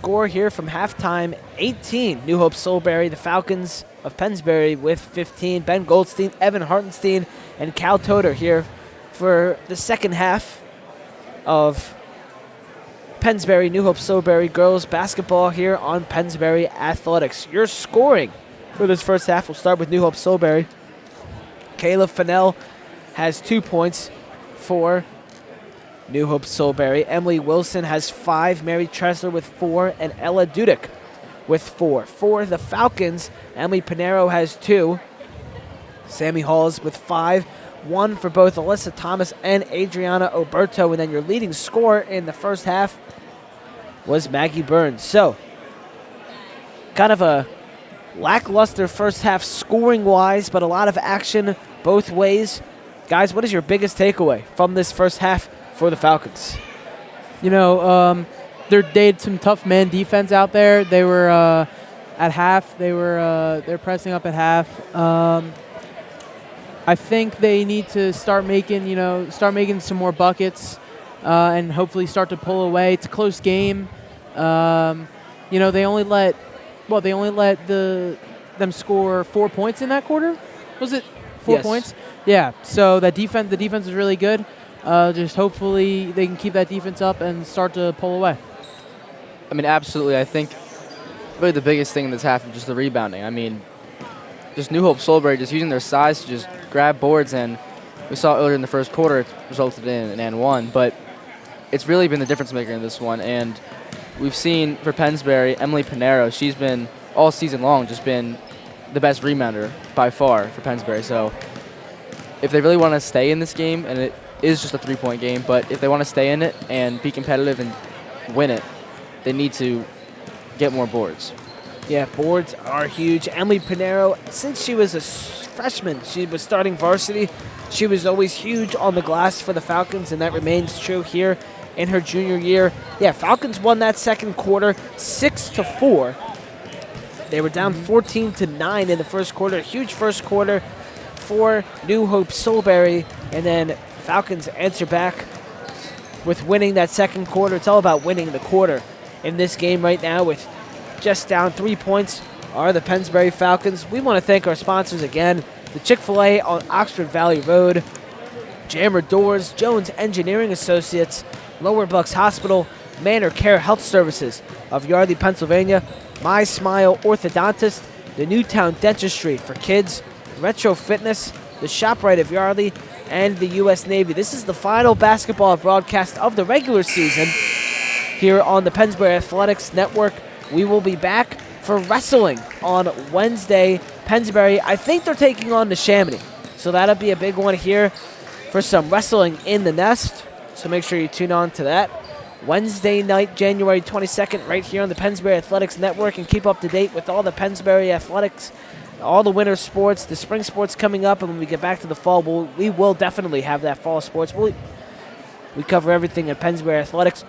score here from halftime, 18. New Hope Solebury, the Falcons of Pennsbury with 15. Ben Goldstein, Evan Hartenstein, and Cal Toter here for the second half of Pennsbury, New Hope Solebury girls basketball here on Pennsbury Athletics. Your scoring for this first half will start with New Hope Solebury. Kayla Fennell has 2 points for New Hope Solebury. Emily Wilson has 5, Mary Tresler with 4, and Ella Dudek with 4. For the Falcons, Emily Pinero has 2, Sammy Halls with 5, 1 for both Alyssa Thomas and Adriana Oberto, and then your leading scorer in the first half was Maggie Burns. So, kind of a lackluster first half scoring-wise, but a lot of action both ways. Guys, what is your biggest takeaway from this first half for the Falcons? You know, they had some tough man defense out there. They were at half. They're pressing up at half. I think they need to start making some more buckets, and hopefully start to pull away. It's a close game. They only let them score 4 points in that quarter. Was it 4 Yes. points? Yeah. So the defense is really good. Just hopefully they can keep that defense up and start to pull away. I mean, absolutely. I think really the biggest thing in this half is just the rebounding. I mean, just New Hope Solebury just using their size to just grab boards, and we saw earlier in the first quarter it resulted in an and one, but it's really been the difference maker in this one. And we've seen for Pennsbury, Emily Pinero, she's been all season long just been the best rebounder by far for Pennsbury. So if they really want to stay in this game, and it is just a 3-point game, but if they want to stay in it and be competitive and win it, they need to get more boards. Yeah, boards are huge. Emily Pinero, since she was a freshman, she was starting varsity. She was always huge on the glass for the Falcons, and that remains true here in her junior year. Yeah, Falcons won that second quarter 6-4. They were down 14-9 in the first quarter. A huge first quarter for New Hope Solebury, and then Falcons answer back with winning that second quarter. It's all about winning the quarter in this game right now. With just down 3 points are the Pennsbury Falcons. We want to thank our sponsors again: the Chick-fil-A on Oxford Valley Road, Jammer Doors, Jones Engineering Associates, Lower Bucks Hospital, Manor Care Health Services of Yardley, Pennsylvania, My Smile Orthodontist, the Newtown Dentistry for Kids, Retro Fitness, the ShopRite of Yardley, and the U.S. Navy. This is the final basketball broadcast of the regular season here on the Pennsbury Athletics Network. We will be back for wrestling on Wednesday. Pennsbury, I think they're taking on the Chamonix, so that'll be a big one here for some wrestling in the nest. So make sure you tune on to that Wednesday night, January 22nd, right here on the Pennsbury Athletics Network, and keep up to date with all the Pennsbury Athletics, all the winter sports, the spring sports coming up, and when we get back to the fall, we will definitely have that fall sports. We cover everything at Pennsbury Athletics,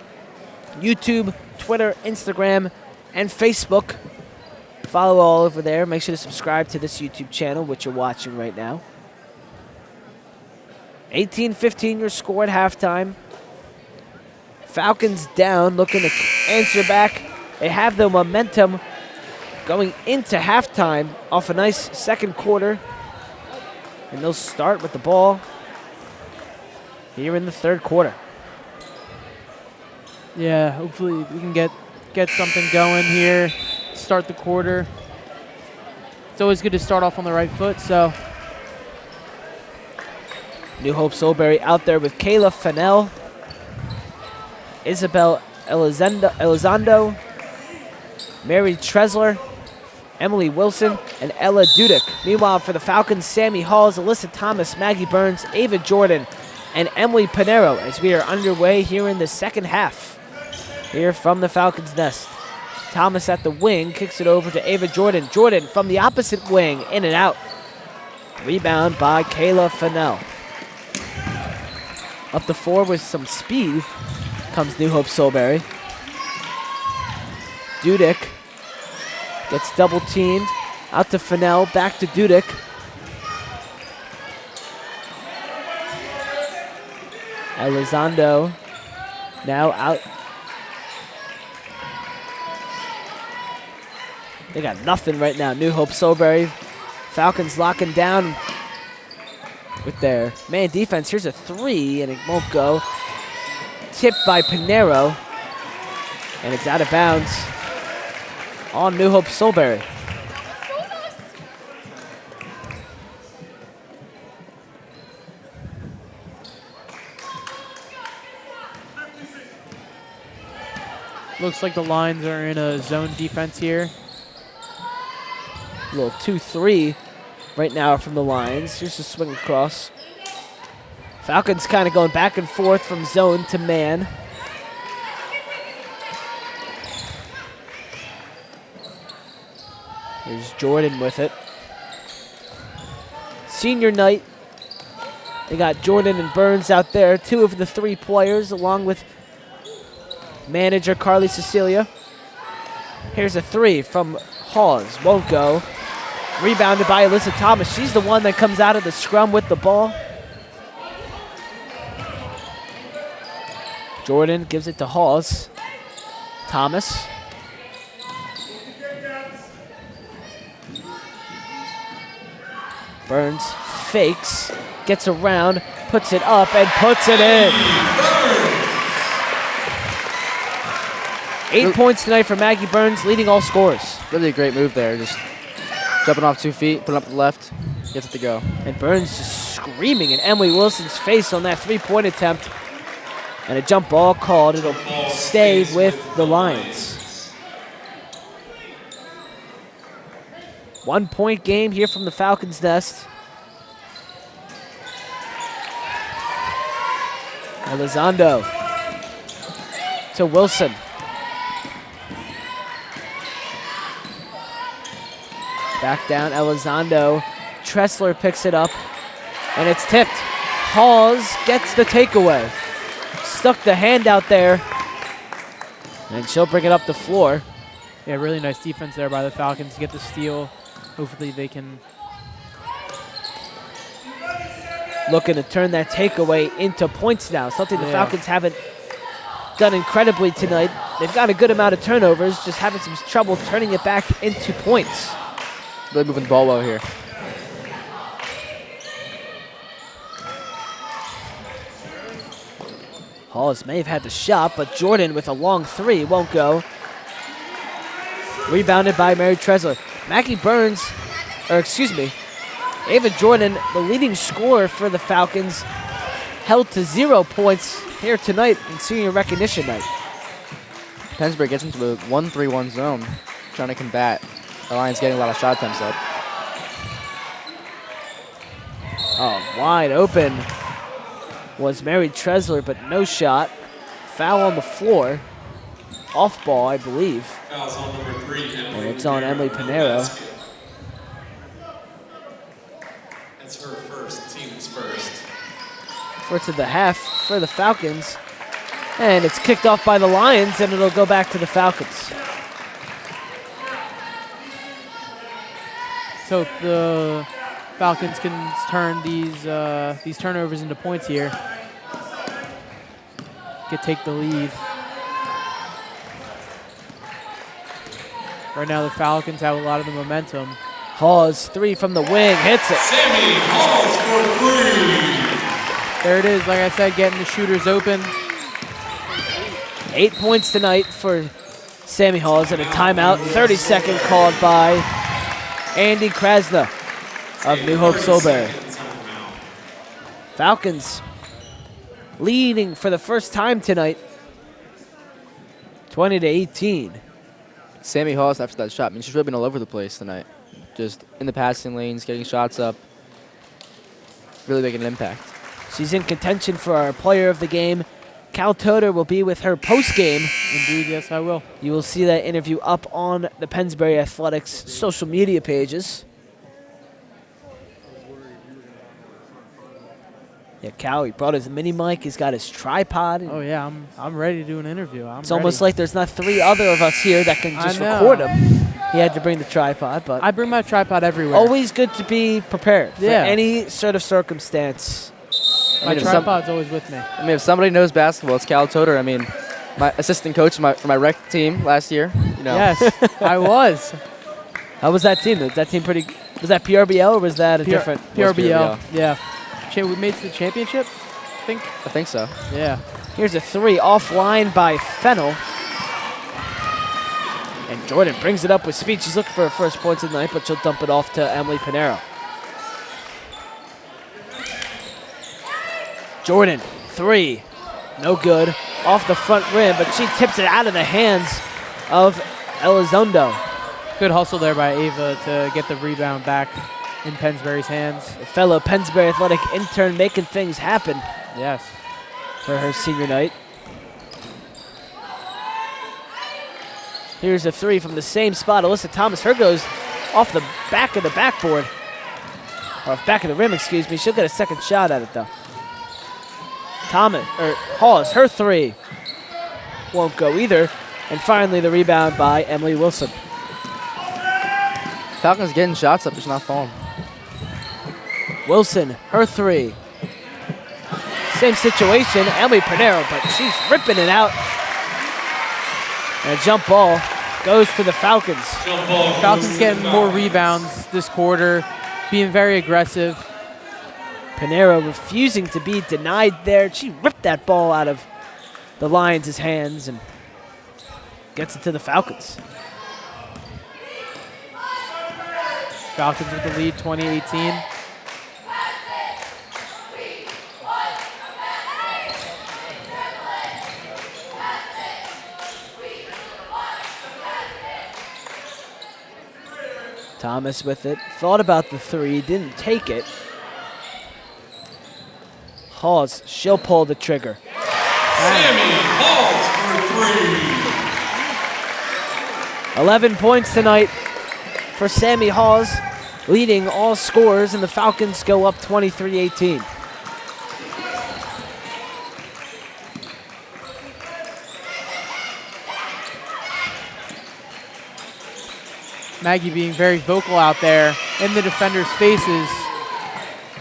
YouTube, Twitter, Instagram, and Facebook. Follow all over there. Make sure to subscribe to this YouTube channel, which you're watching right now. 18-15 your score at halftime. Falcons down, looking to answer back. They have the momentum going into halftime off a nice second quarter. And they'll start with the ball here in the third quarter. Yeah, hopefully we can get something going here, start the quarter. It's always good to start off on the right foot, so. New Hope Solebury out there with Kayla Fennell, Isabel Elizondo, Mary Tresler, Emily Wilson, and Ella Dudek. Meanwhile, for the Falcons, Sammy Halls, Alyssa Thomas, Maggie Burns, Ava Jordan, and Emily Pinero, as we are underway here in the second half here from the Falcons' nest. Thomas at the wing, kicks it over to Ava Jordan. Jordan from the opposite wing, in and out. Rebound by Kayla Fennell. Up the floor with some speed comes New Hope Solebury. Dudek gets double teamed. Out to Fennell, back to Dudek. Elizondo now out. They got nothing right now. New Hope Solebury. Falcons locking down with their man defense. Here's a 3, and it won't go. Tipped by Pinero, and it's out of bounds on New Hope Solebury. Looks like the Lions are in a zone defense here. A little 2-3 right now from the Lions. Here's a swing across. Falcons kind of going back and forth from zone to man. Here's Jordan with it. Senior night. They got Jordan and Burns out there, 2 of the 3 players, along with manager Carly Cecilia. Here's a 3 from Hawes. Won't go. Rebounded by Alyssa Thomas. She's the one that comes out of the scrum with the ball. Jordan gives it to Hawes. Thomas. Burns fakes, gets around, puts it up, and puts it in. 8 points tonight for Maggie Burns, leading all scorers. Really a great move there. Just jumping off 2 feet, putting up the left, gets it to go. And Burns just screaming in Emily Wilson's face on that 3-point attempt. And a jump ball called. It'll stay with the Lions. 1 point game here from the Falcons' nest. Elizondo to Wilson. Back down, Elizondo. Tressler picks it up, and it's tipped. Hawes gets the takeaway. Stuck the hand out there, and she'll bring it up the floor. Yeah, really nice defense there by the Falcons to get the steal. Hopefully they can. Looking to turn that takeaway into points now, something the Yeah. Falcons haven't done incredibly tonight. They've got a good amount of turnovers, just having some trouble turning it back into points. Really moving the ball well here. Hawes may have had the shot, but Jordan with a long 3 won't go. Rebounded by Mary Tressler. Maggie Burns, or excuse me, Ava Jordan, the leading scorer for the Falcons, held to 0 points here tonight in senior recognition night. Pennsbury gets into the 1-3-1 zone, trying to combat the Lions getting a lot of shot attempts up. Oh, wide open was Mary Tressler, but no shot. Foul on the floor. Off ball, I believe. Fouls on number 3, Emily. And it's on Emily Pinero. That's her first, team's first. First of the half for the Falcons. And it's kicked off by the Lions, and it'll go back to the Falcons. So if the Falcons can turn these turnovers into points here, take the lead. Right now the Falcons have a lot of the momentum. Hawes, 3 from the wing, hits it. Sammy Halls for 3. There it is, like I said, getting the shooters open. 8 points tonight for Sammy Hawes, and a timeout. 30-second called by Andy Krasna of New Hope Solebury. Falcons leading for the first time tonight, 20-18. Sammy Hawes, after that shot, I mean, she's really been all over the place tonight. Just in the passing lanes, getting shots up, really making an impact. She's in contention for our player of the game. Cal Toder will be with her post-game. Indeed, yes, I will. You will see that interview up on the Pennsbury Athletics social media pages. Yeah, Cal, he brought his mini mic. He's got his tripod. Oh yeah, I'm ready to do an interview. It's almost like there's not 3 other of us here that can just I know. record him. He had to bring the tripod, but I bring my tripod everywhere. always good to be prepared for Yeah. any sort of circumstance. My I mean, tripod's always with me. I mean, if somebody knows basketball, it's Cal Toder. I mean, my assistant coach for my rec team last year. You know, Yes, I was. How was that team? Was that team pretty? Was that PRBL or was that a different? PRBL. Yeah. We made it to the championship, I think. I think so. Yeah. Here's a 3 offline by Fennel. And Jordan brings it up with speed. She's looking for her first points of the night, but she'll dump it off to Emily Pinero. Jordan, 3. No good. Off the front rim, but she tips it out of the hands of Elizondo. Good hustle there by Ava to get the rebound back in Pennsbury's hands. The fellow Pennsbury Athletic intern making things happen Yes. for her senior night. Here's a 3 from the same spot. Alyssa Thomas. Her goes off the back of the backboard. Or back of the rim, excuse me. She'll get a second shot at it, though. Hawes, her 3. Won't go either. And finally, the rebound by Emily Wilson. Falcons getting shots up, just not falling. Wilson, her 3. Same situation, Emily Pinero, but she's ripping it out. And a jump ball goes to the Falcons. Falcons getting more rebounds this quarter, being very aggressive. Pinero refusing to be denied there. She ripped that ball out of the Lions' hands and gets it to the Falcons. Falcons with the lead, 2018. Thomas with it. Thought about the 3, didn't take it. Hawes, she'll pull the trigger. Sammy Halls for 3. 11 points tonight for Sammy Hawes, leading all scorers, and the Falcons go up 23-18. Maggie being very vocal out there in the defenders' faces,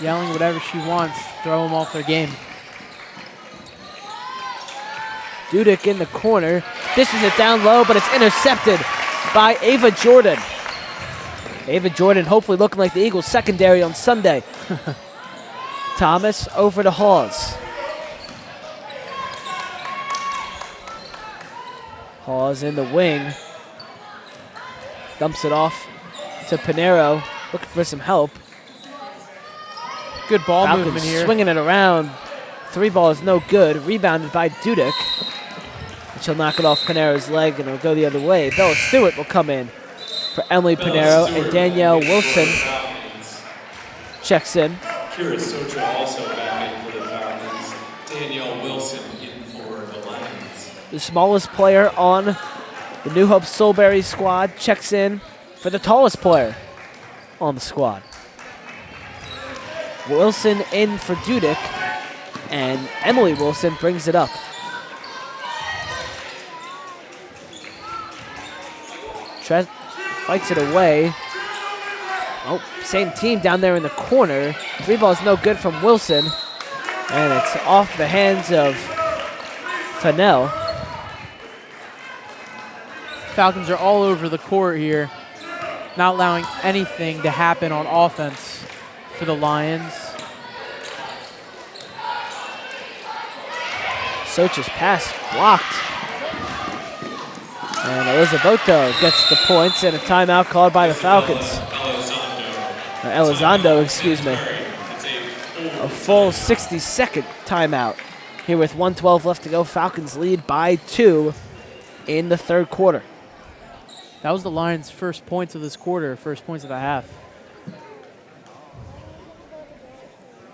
yelling whatever she wants, throw them off their game. Dudek in the corner. Dishes it down low, but it's intercepted by Ava Jordan. Ava Jordan hopefully looking like the Eagles secondary on Sunday. Thomas over to Hawes. Hawes in the wing. Dumps it off to Pinero, looking for some help. Good ball Falcons movement here. swinging it around. 3 ball is no good. Rebounded by Dudek. And she'll knock it off Pinero's leg, and it'll go the other way. Bella Stewart will come in for Emily Pinero, and Danielle Wilson checks in. Kira Socha also back in for the Falcons. Danielle Wilson in for the Lions. The smallest player on the New Hope Solebury squad checks in for the tallest player on the squad. Wilson in for Dudek, and Emily Wilson brings it up. Fights it away. Oh, same team down there in the corner. 3 ball is no good from Wilson, and it's off the hands of Fennell. Falcons are all over the court here, not allowing anything to happen on offense for the Lions. Socha's pass blocked. And Elizondo gets the points, and a timeout called by the Falcons. Elizondo, excuse me. A full 60-second timeout. Here with 1:12 left to go, Falcons lead by 2 in the third quarter. That was the Lions' first points of this quarter, first points of the half.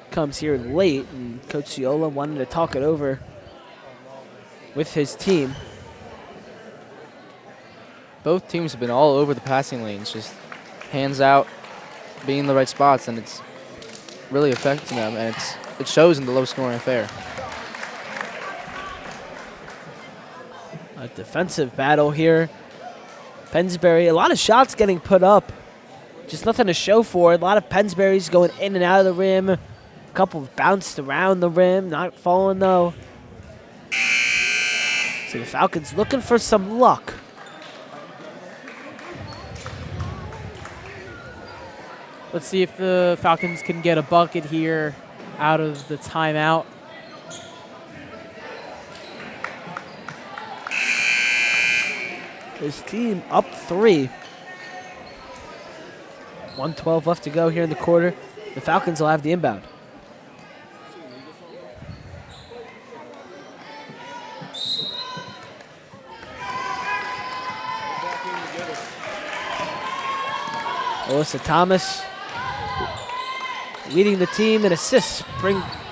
Comes here late, and Coach Ciola wanted to talk it over with his team. Both teams have been all over the passing lanes, just hands out, being in the right spots, and it's really affecting them, and it shows in the low-scoring affair. A defensive battle here. Pennsbury, a lot of shots getting put up. Just nothing to show for it. A lot of Pennsbury's going in and out of the rim. A couple bounced around the rim, not falling though. So the Falcons looking for some luck. Let's see if the Falcons can get a bucket here out of the timeout. His team up 3. 1:12 left to go here in the quarter. The Falcons will have the inbound. Alyssa Thomas leading the team in assists.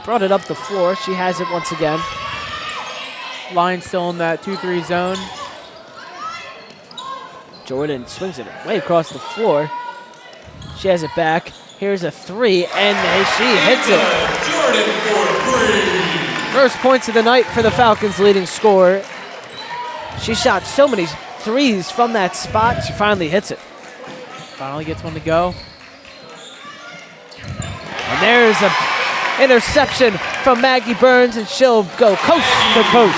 Brought it up the floor. She has it once again. Lions still in that 2-3 zone. Jordan swings it way across the floor. She has it back. Here's a 3, and she hits it. Jordan for 3. First points of the night for the Falcons' leading scorer. She shot so many threes from that spot. She finally hits it. Finally gets one to go. And there's an interception from Maggie Burns, and she'll go coast to coast.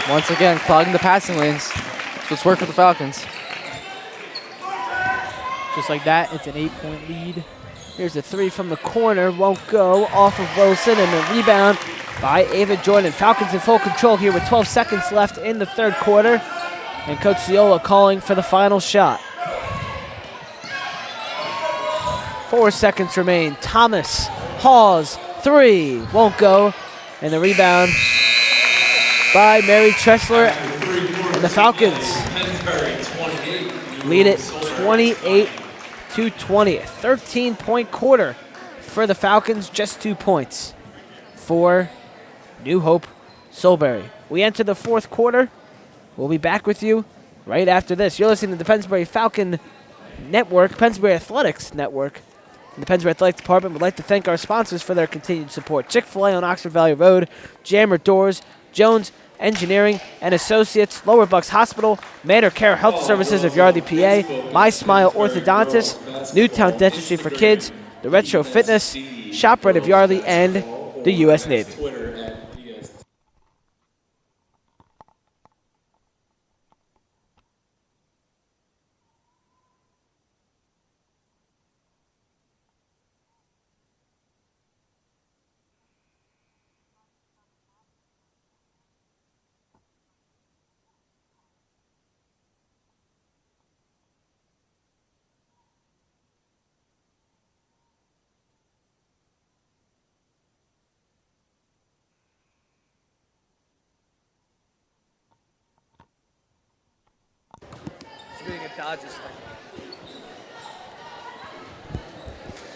Once again, clogging the passing lanes. That's what's worked for the Falcons. Just like that, it's an 8-point lead. Here's a 3 from the corner, won't go, off of Wilson, and a rebound by Ava Jordan. Falcons in full control here with 12 seconds left in the third quarter, and Coach Ciola calling for the final shot. 4 seconds remain. Thomas, Hawes, 3, won't go, and the rebound by Mary Tressler, and the Falcons lead it 28-20. A 13-point quarter for the Falcons, just 2 points for New Hope Solebury. We enter the fourth quarter. We'll be back with you right after this. You're listening to the Pennsbury Falcon Network, Pennsbury Athletics Network. And the Pennsbury Athletic Department would like to thank our sponsors for their continued support. Chick-fil-A on Oxford Valley Road, Jammer Doors, Jones Engineering and Associates, Lower Bucks Hospital, Manor Care Health Services of Yardley, PA, My Smile Orthodontist, Newtown Dentistry for Kids, The Retro Fitness, ShopRite of Yardley, and the U.S. Navy.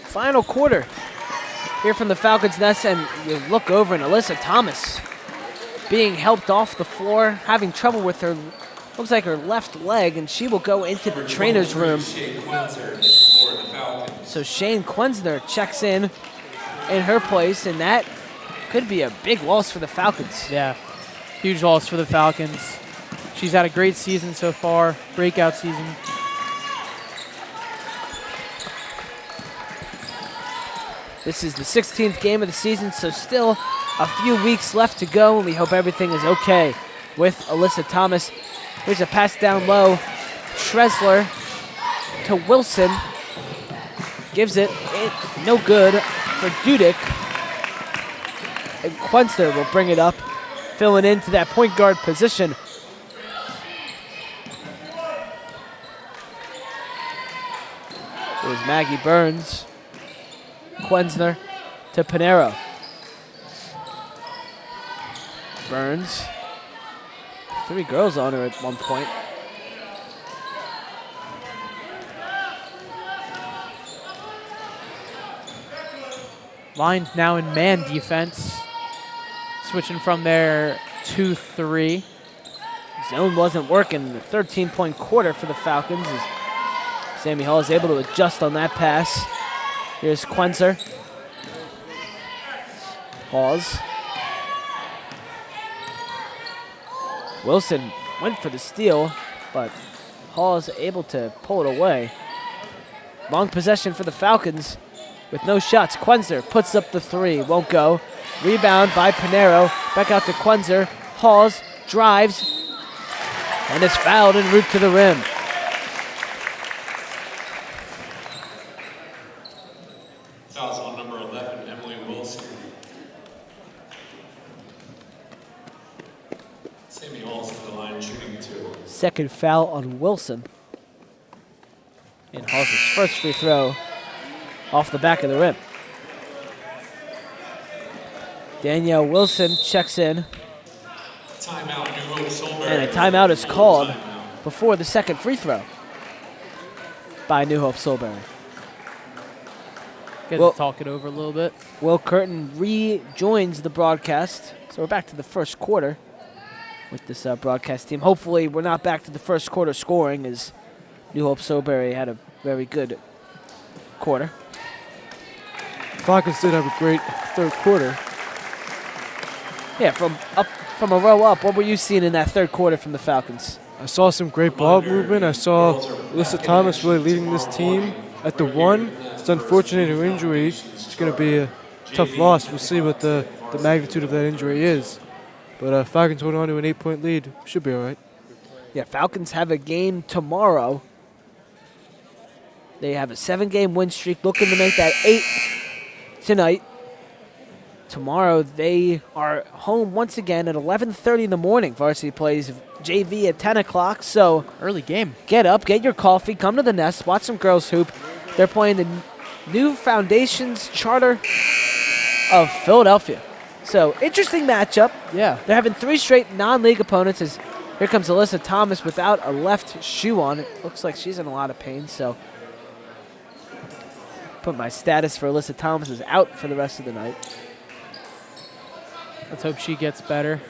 Final quarter here from the Falcons' Nest, and you look over and Alyssa Thomas being helped off the floor, having trouble with her, looks like her left leg, and she will go into the trainer's room. So Shane Quenzner checks in her place, and that could be a big loss for the Falcons. Yeah, huge loss for the Falcons. She's had a great season so far, breakout season. This is the 16th game of the season, so still a few weeks left to go, and we hope everything is okay with Alyssa Thomas. Here's a pass down low. Tressler to Wilson. Gives it no good for Dudek. And Quenster will bring it up, filling into that point guard position. Here's Maggie Burns. Quenzner to Pinero. Burns. 3 girls on her at one point. Lions now in man defense, switching from their 2-3. Zone wasn't working. A 13-point quarter for the Falcons as Sammy Hall is able to adjust on that pass. Here's Quenzer. Pause. Wilson went for the steal, but Hall is able to pull it away. Long possession for the Falcons with no shots. Quenzer puts up the 3, won't go. Rebound by Pinero. Back out to Quenzer. Halls drives and is fouled en route to the rim. Fouls on number 11, Emily Wilson. Sammy Hall's to the line, shooting 2. Second foul on Wilson. And Hall's first free throw off the back of the rim. Danielle Wilson checks in. Timeout, New Hope Solebury. And a timeout is called before the second free throw by New Hope Solebury. Get Well- to talk it over a little bit. Will Curtin rejoins the broadcast. So we're back to the first quarter with this broadcast team. Hopefully we're not back to the first quarter scoring, as New Hope Solebury had a very good quarter. Falcons did have a great third quarter. Yeah, from a row up, what were you seeing in that third quarter from the Falcons? I saw some great ball movement. I saw Alyssa Thomas really leading this team at the 1. It's unfortunate her injury. It's going to be a tough loss. We'll see what the magnitude of that injury is. But Falcons holding on to an 8-point lead. Should be all right. Yeah, Falcons have a game tomorrow. They have a 7-game win streak, looking to make that 8 tonight. Tomorrow they are home once again at 11:30 in the morning. Varsity plays JV at 10 o'clock, so Early game. get up, get your coffee, come to the Nest, watch some girls hoop. They're playing the New Foundations Charter of Philadelphia. So, interesting matchup. Yeah. They're having 3 straight non-league opponents. As here comes Alyssa Thomas without a left shoe on. It looks like she's in a lot of pain, so put my status for Alyssa Thomas is out for the rest of the night. Let's hope she gets better.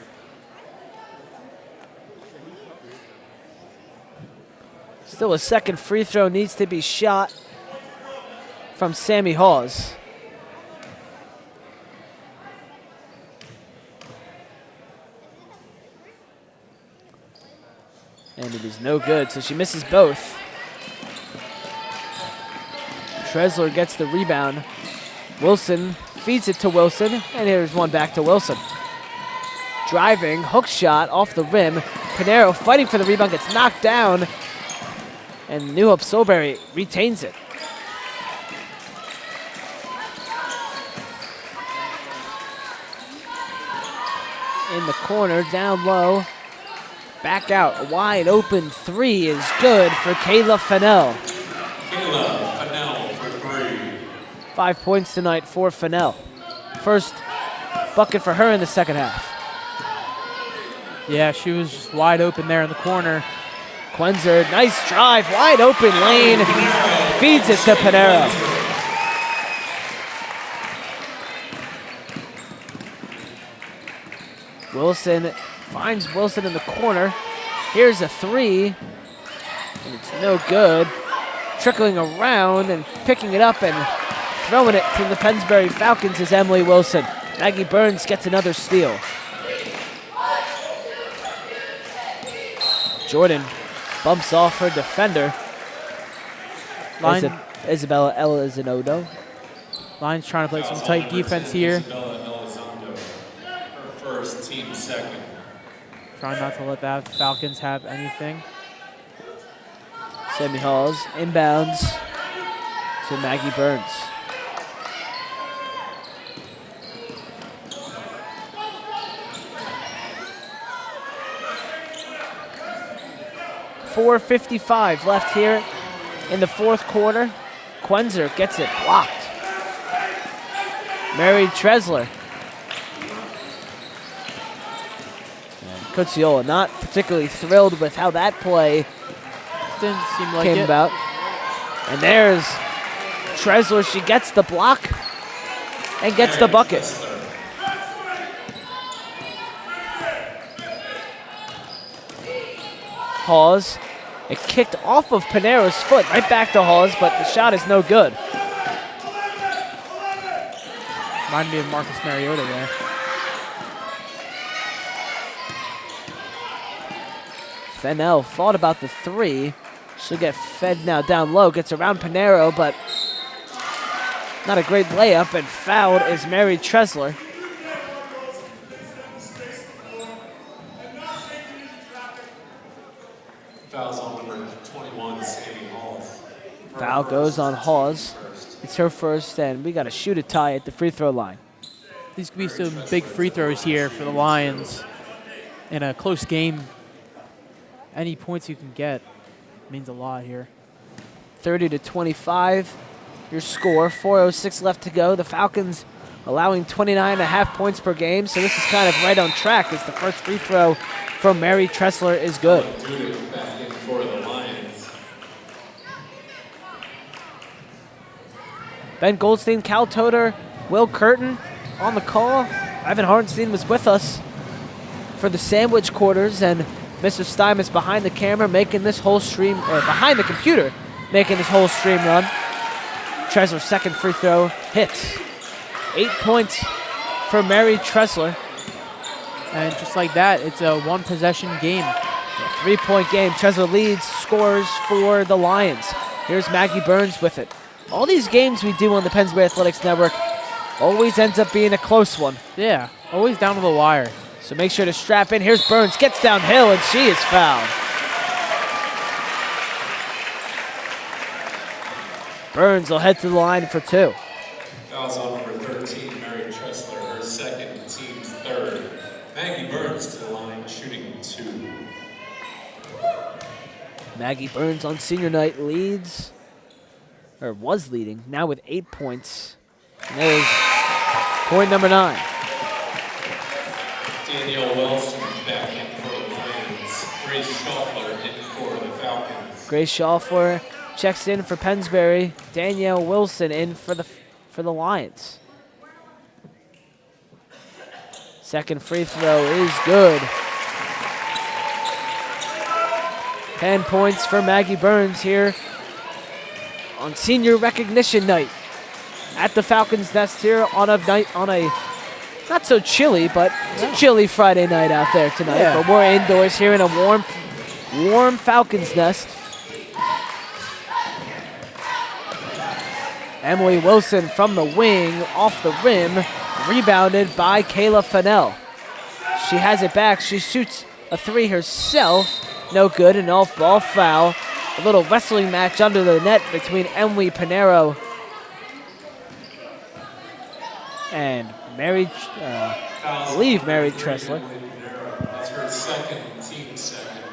Still a second free throw needs to be shot from Sammy Hawes. And it is no good, so she misses both. Tresler gets the rebound. Wilson feeds it to Wilson, and here's one back to Wilson. Driving, hook shot off the rim. Pinero fighting for the rebound, gets knocked down, and New Hope Solebury retains it. In the corner, down low. Back out, a wide open 3 is good for Kayla Fennell. Kayla Fennell for 3. 5 points tonight for Fennell. First bucket for her in the second half. Yeah, she was just wide open there in the corner. Quenzer, nice drive, wide open lane, feeds it to Pinero. Wilson finds Wilson in the corner. Here's a 3, and it's no good. Trickling around and picking it up and throwing it to the Pennsbury Falcons is Emily Wilson. Maggie Burns gets another steal. Jordan bumps off her defender. Isabella Elizondo. Lions trying to play some tight defense here. Isabella Elizondo, her first, team second. Trying not to let the Falcons have anything. Sammy Halls inbounds to Maggie Burns. .455 left here in the fourth quarter. Quenzer gets it blocked. Mary Tresler. Coach Ciola not particularly thrilled with how that play Didn't seem like came it. about. And there's Tresler. She gets the block and gets the bucket. Hawes. It kicked off of Pinero's foot right back to Hawes, but the shot is no good. Reminded me of Marcus Mariota there. Fennell thought about the 3. She'll get fed now down low, gets around Pinero, but not a great layup, and fouled is Mary Tresler. Fouls on number 21, Sammy Hall. Foul goes on Hawes. It's her first, and we got to shoot a tie at the free throw line. These could be some big free throws here for the Lions in a close game. Any points you can get means a lot here. 30-25, your score. 4:06 left to go. The Falcons allowing 29.5 points per game, so this is kind of right on track as the first free throw from Mary Tressler is good. Back in for the Lions. Ben Goldstein, Cal Toter, Will Curtin on the call. Ivan Hartenstein was with us for the sandwich quarters, and Mr. Stein is behind the camera making this whole stream, or behind the computer, making this whole stream run. Tressler's second free throw hits. 8 points for Mary Tressler. And just like that, it's a one-possession game. 3-point game. Tressler leads, scores for the Lions. Here's Maggie Burns with it. All these games we do on the Pennsbury Athletics Network always ends up being a close one. Yeah, always down to the wire. So make sure to strap in. Here's Burns, gets downhill, and she is fouled. Burns will head to the line for 2. Fouls on number 13, Mary Tressler, her second, team's third. Maggie Burns to the line, shooting 2. Maggie Burns on senior night leads, or was leading, now with 8 points. And there's point number 9. Danielle Wilson back in for the Lions. Grace Schaufler in for the Falcons. Grace Schaufler checks in for Pennsbury. Danielle Wilson in for the Lions. Second free throw is good. 10 points for Maggie Burns here on senior recognition night at the Falcons Nest here on a not so chilly, but it's a chilly Friday night out there tonight. Yeah. But we're indoors here in a warm Falcons Nest. Emily Wilson from the wing, off the rim, rebounded by Kayla Fennell. She has it back. She shoots a 3 herself. No good, an off-ball foul. A little wrestling match under the net between Emily Pinero and Mary Tressler. That's her second, team second.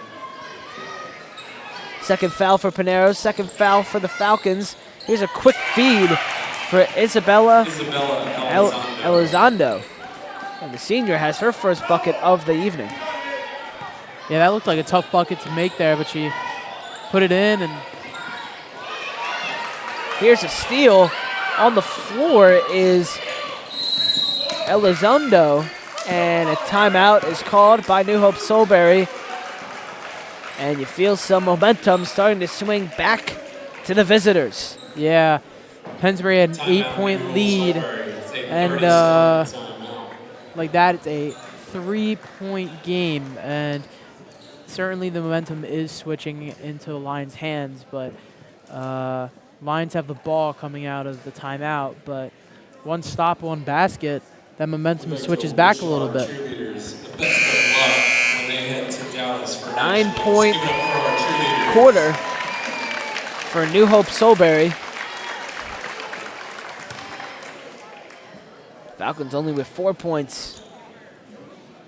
Second foul for Pinero, second foul for the Falcons. Here's a quick feed for Isabella Elizondo. And the senior has her first bucket of the evening. Yeah, that looked like a tough bucket to make there, but she put it in. And here's a steal. On the floor is Elizondo, and a timeout is called by New Hope Solebury. And you feel some momentum starting to swing back to the visitors. yeah, Pennsbury had an 8-point lead, and like that, it's a 3-point game, and certainly the momentum is switching into the Lions' hands, but Lions have the ball coming out of the timeout, but one stop, one basket, that momentum switches back a little bit. 9-point quarter for New Hope Solebury. Falcons only with 4 points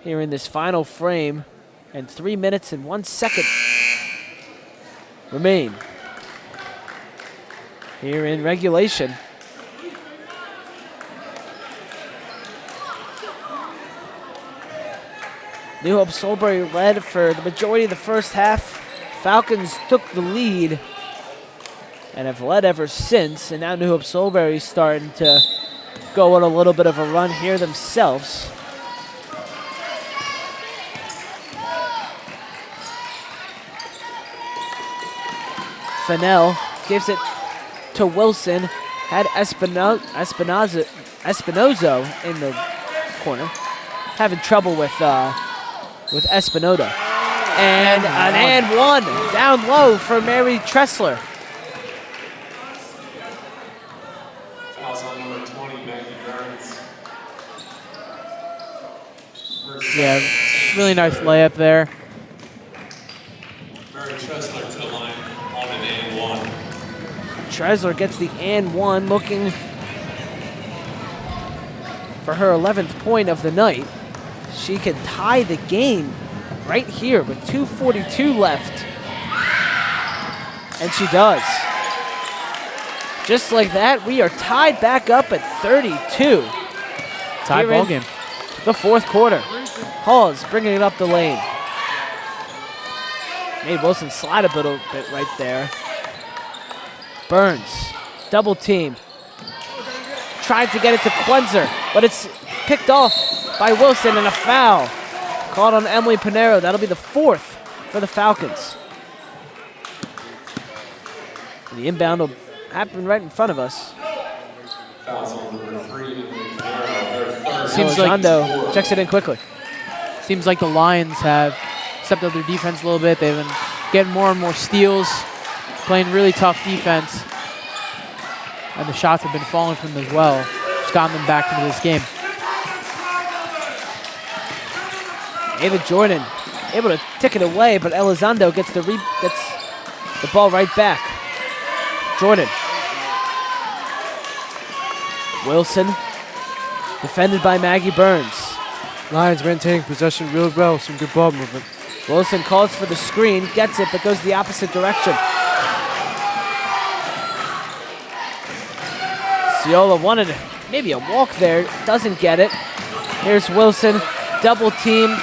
here in this final frame, and 3 minutes and 1 second remain here in regulation. New Hope Solebury led for the majority of the first half. Falcons took the lead and have led ever since, and now New Hope Solebury is starting to go on a little bit of a run here themselves. Fennell gives it to Wilson, had Espinozo in the corner, having trouble with Espinoda. And an and one down low for Mary Tressler. Fouls on number 20, Maggie Burns. Yeah, really nice layup there. Mary Tressler to the line on an and one. Tresler gets the and one, looking for her 11th point of the night. She can tie the game right here with 2:42 left. And she does. Just like that, we are tied back up at 32. Tie ball game. The fourth quarter. Hawes bringing it up the lane. Made Wilson slide a little bit right there. Burns, double teamed. Tried to get it to Quenzer, but it's picked off by Wilson and a foul. Caught on Emily Pinero. That'll be the fourth for the Falcons. The inbound will happen right in front of us. Seems like Elizondo checks it in quickly. Seems like the Lions have stepped up their defense a little bit. They've been getting more and more steals, playing really tough defense. And the shots have been falling from them as well. Just gotten them back into this game. Ava Jordan able to tick it away, but Elizondo gets the ball right back. Jordan. Wilson, defended by Maggie Burns. Lions maintaining possession real well, some good ball movement. Wilson calls for the screen, gets it, but goes the opposite direction. Ciola wanted maybe a walk there, doesn't get it. Here's Wilson, double team,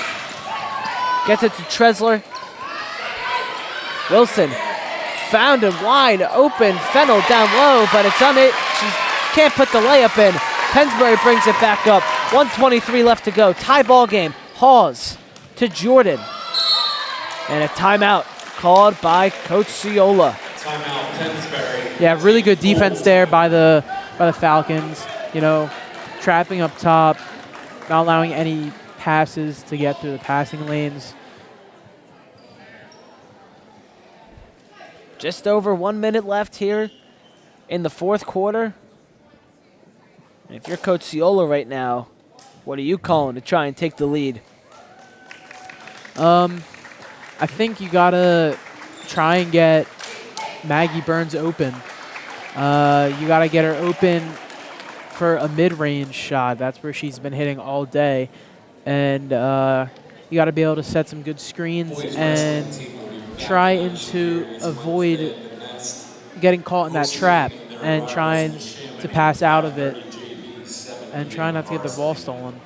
gets it to Tresler. Wilson found him wide open, Fennell down low, but it's on it. She can't put the layup in. Pennsbury brings it back up. 1:23 left to go. Tie ball game. Hawes to Jordan. And a timeout called by Coach Ciola. Timeout, Pennsbury. Yeah, really good defense there by the Falcons. You know, trapping up top, not allowing any passes to get through the passing lanes. Just over 1 minute left here in the fourth quarter. And if you're Coach Ciola right now, what are you calling to try and take the lead? I think you gotta try and get Maggie Burns open. You gotta get her open for a mid-range shot. That's where she's been hitting all day. And you gotta be able to set some good screens and try and to avoid getting caught in that trap and trying to pass out of it and try not to get the ball stolen.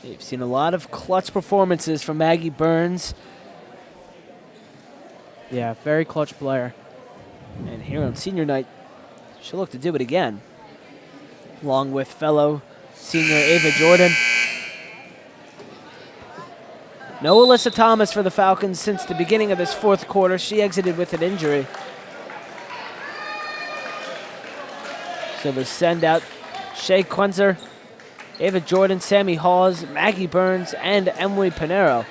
You've seen a lot of clutch performances from Maggie Burns. Yeah, very clutch player. And here on senior night, she'll look to do it again. Along with fellow senior Ava Jordan. No Alyssa Thomas for the Falcons since the beginning of this fourth quarter. She exited with an injury. So they send out Shea Quenzer, Ava Jordan, Sammy Hawes, Maggie Burns, and Emily Pinero.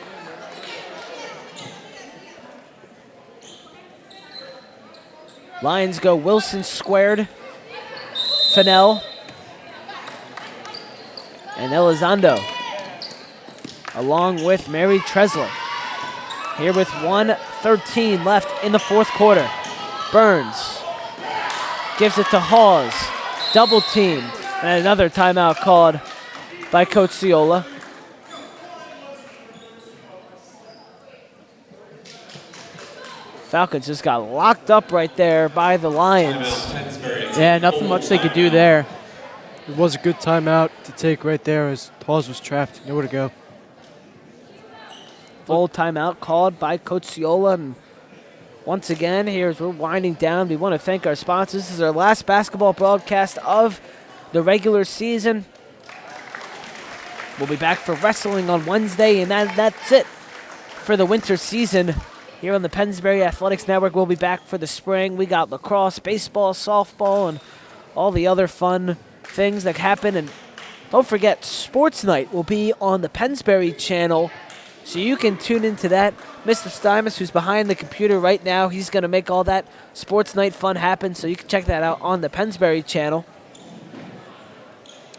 Lions go Wilson squared, Fennell, and Elizondo, along with Mary Tresler. Here with 1:13 left in the fourth quarter. Burns gives it to Hawes, double teamed, and another timeout called by Coach Ciola. Falcons just got locked up right there by the Lions. Yeah, nothing much they could do there. It was a good timeout to take right there as Hawes was trapped, nowhere to go. Full timeout called by Coach Ciola. And once again, here as we're winding down, we want to thank our sponsors. This is our last basketball broadcast of the regular season. We'll be back for wrestling on Wednesday, and that's it for the winter season. Here on the Pennsbury Athletics Network, we'll be back for the spring. We got lacrosse, baseball, softball, and all the other fun things that happen. And don't forget, Sports Night will be on the Pennsbury channel, so you can tune into that. Mr. Stymus, who's behind the computer right now, he's going to make all that Sports Night fun happen, so you can check that out on the Pennsbury channel.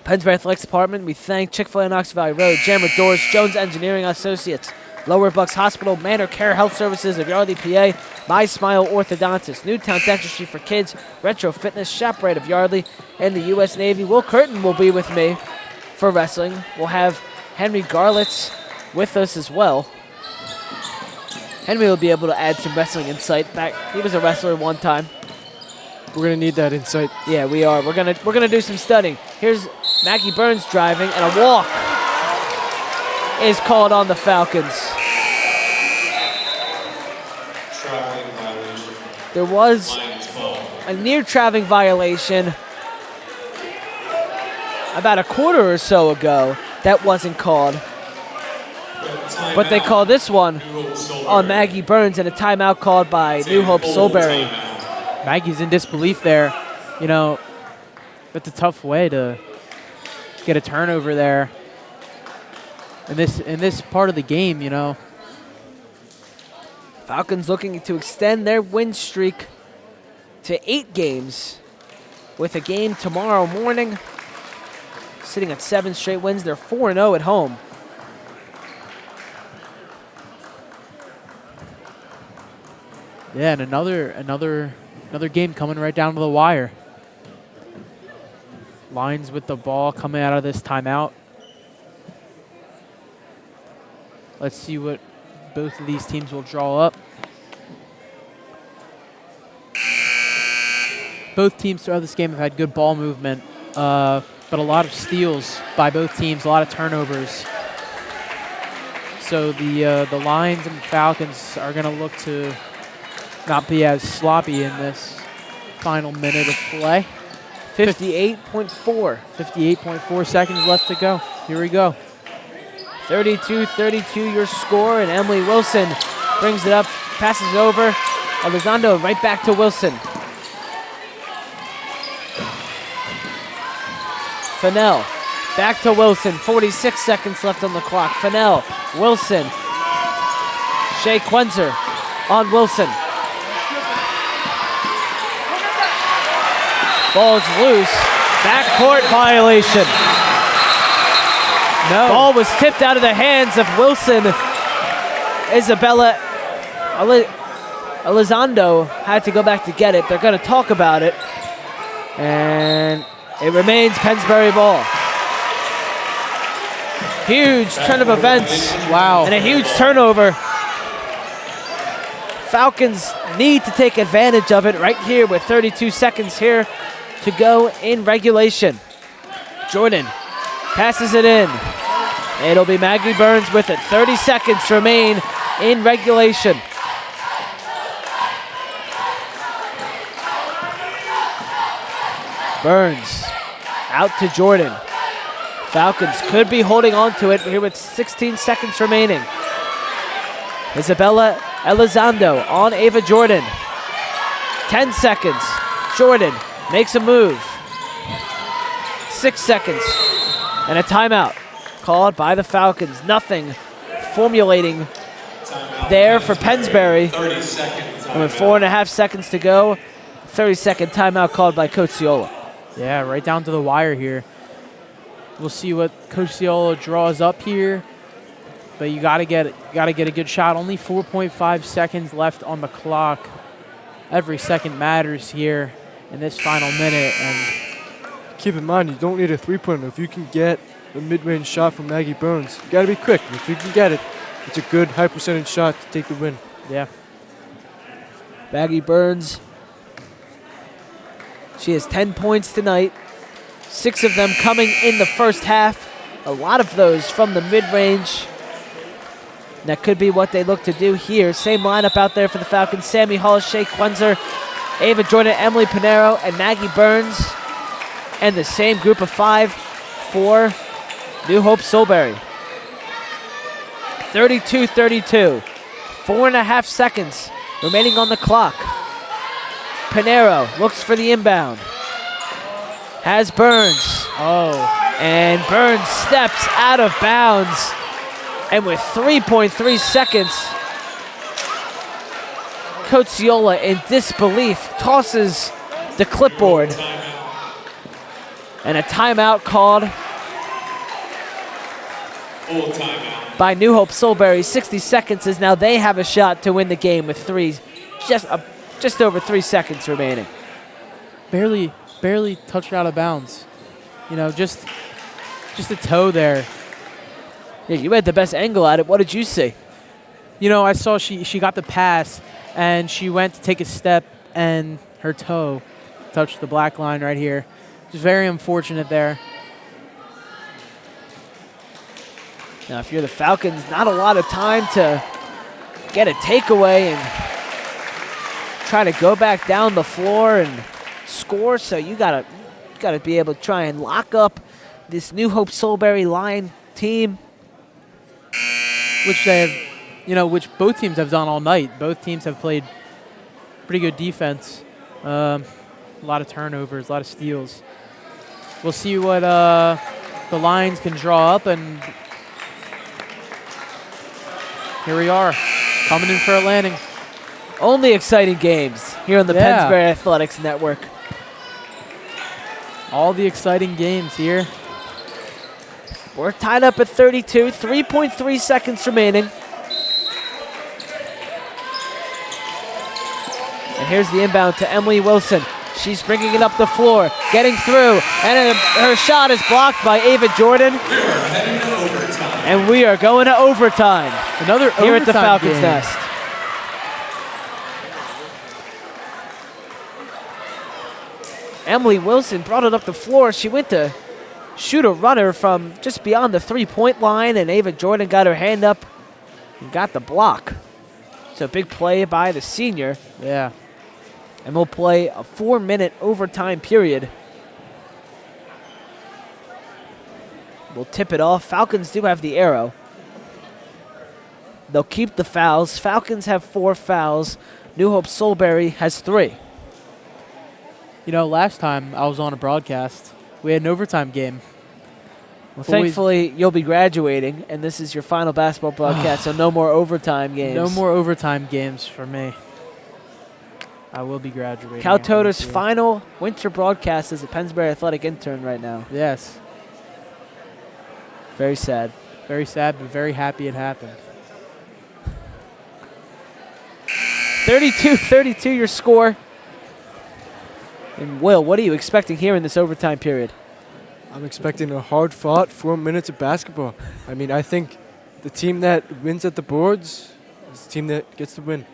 Pennsbury Athletics Department, we thank Chick-fil-A on Knox Valley Road, Jammer Doors, Jones Engineering Associates, Lower Bucks Hospital, Manor Care Health Services of Yardley, PA, My Smile Orthodontist, Newtown Dentistry for Kids, Retro Fitness, ShopRite of Yardley, and the U.S. Navy. Will Curtin will be with me for wrestling. We'll have Henry Garlitz with us as well. Henry will be able to add some wrestling insight. He was a wrestler one time. We're gonna need that insight. Yeah, we are. We're gonna do some studying. Here's Maggie Burns driving, and a walk is called on the Falcons. Traveling violation. There was Lions ball. a near traveling violation about a quarter or so ago that wasn't called, but they called this one on Maggie Burns, and a timeout called by New Hope Solebury. Maggie's in disbelief there. You know, that's a tough way to get a turnover there in this part of the game, you know. Falcons looking to extend their win streak to 8 games with a game tomorrow morning. Sitting at 7 straight wins. They're 4-0 at home. Yeah, and another game coming right down to the wire. Lions with the ball coming out of this timeout. Let's see what both of these teams will draw up. Both teams throughout this game have had good ball movement, but a lot of steals by both teams, a lot of turnovers. So the Lions and Falcons are going to look to not be as sloppy in this final minute of play. 58.4. 58.4 seconds left to go. Here we go. 32-32 your score, and Emily Wilson brings it up, passes it over. Elizondo right back to Wilson. Fennell back to Wilson. 46 seconds left on the clock. Fennell, Wilson. Shea Quenzer on Wilson. Ball's loose. Backcourt violation. No. Ball was tipped out of the hands of Wilson. Isabella Elizondo had to go back to get it. They're going to talk about it. And it remains Pennsbury ball. Huge turn of events. Wow. And a huge turnover. Falcons need to take advantage of it right here with 32 seconds here to go in regulation. Jordan passes it in. It'll be Maggie Burns with it. 30 seconds remain in regulation. Burns out to Jordan. Falcons could be holding on to it here with 16 seconds remaining. Isabella Elizondo on Ava Jordan. 10 seconds. Jordan makes a move. 6 seconds. And a timeout called by the Falcons. Nothing formulating there for Pennsbury. 30 seconds. And with 4.5 seconds to go, 30-second timeout called by Coach Ciola. Yeah, right down to the wire here. We'll see what Coach Ciola draws up here, but you gotta get a good shot. Only 4.5 seconds left on the clock. Every second matters here in this final minute. And Keep in mind, you don't need a three-pointer. If you can get a mid-range shot from Maggie Burns, you gotta be quick. If you can get it, it's a good high-percentage shot to take the win. yeah, Maggie Burns. She has 10 points tonight. 6 of them coming in the first half. A lot of those from the mid-range. And that could be what they look to do here. Same lineup out there for the Falcons. Sammy Hall, Shea Quenzer, Ava Jordan, Emily Pinero, and Maggie Burns. And the same group of 5 for New Hope Solebury. 32-32. 4.5 seconds remaining on the clock. Pinero looks for the inbound. Has Burns. oh, And Burns steps out of bounds. And with 3.3 seconds, Coach Ciola, in disbelief, tosses the clipboard. And a timeout called. Full timeout. by New Hope Solebury. 60 seconds as now they have a shot to win the game with just over 3 seconds remaining. Barely touched out of bounds. You know, just a toe there. Yeah, you had the best angle at it. What did you see? You know, I saw she got the pass, and she went to take a step, and her toe touched the black line right here. Just very unfortunate there. Now, if you're the Falcons, not a lot of time to get a takeaway and try to go back down the floor and score. So you gotta be able to try and lock up this New Hope Solebury Lion team, which they have, you know, which both teams have done all night. Both teams have played pretty good defense. A lot of turnovers, a lot of steals. We'll see what the Lions can draw up, and here we are, coming in for a landing. Only exciting games here on the Pennsbury Athletics Network. All the exciting games here. We're tied up at 32, 3.3 seconds remaining. And here's the inbound to Emily Wilson. She's bringing it up the floor, getting through, and her shot is blocked by Ava Jordan. And we are going to overtime. Another here at the Falcons game. Nest. Emily Wilson brought it up the floor. She went to shoot a runner from just beyond the 3-point line, and Ava Jordan got her hand up and got the block. So big play by the senior. Yeah. And we'll play a 4-minute overtime period. We'll tip it off. Falcons do have the arrow. They'll keep the fouls. Falcons have 4 fouls. New Hope Solebury has 3. You know, last time I was on a broadcast, we had an overtime game. Well, thankfully, you'll be graduating, and this is your final basketball broadcast, so no more overtime games. No more overtime games for me. I will be graduating. Cal Toter's final winter broadcast as a Pennsbury athletic intern right now. Yes. Very sad. Very sad, but very happy it happened. 32-32 your score. And Will, what are you expecting here in this overtime period? I'm expecting a hard-fought 4 minutes of basketball. I mean, I think the team that wins at the boards is the team that gets the win.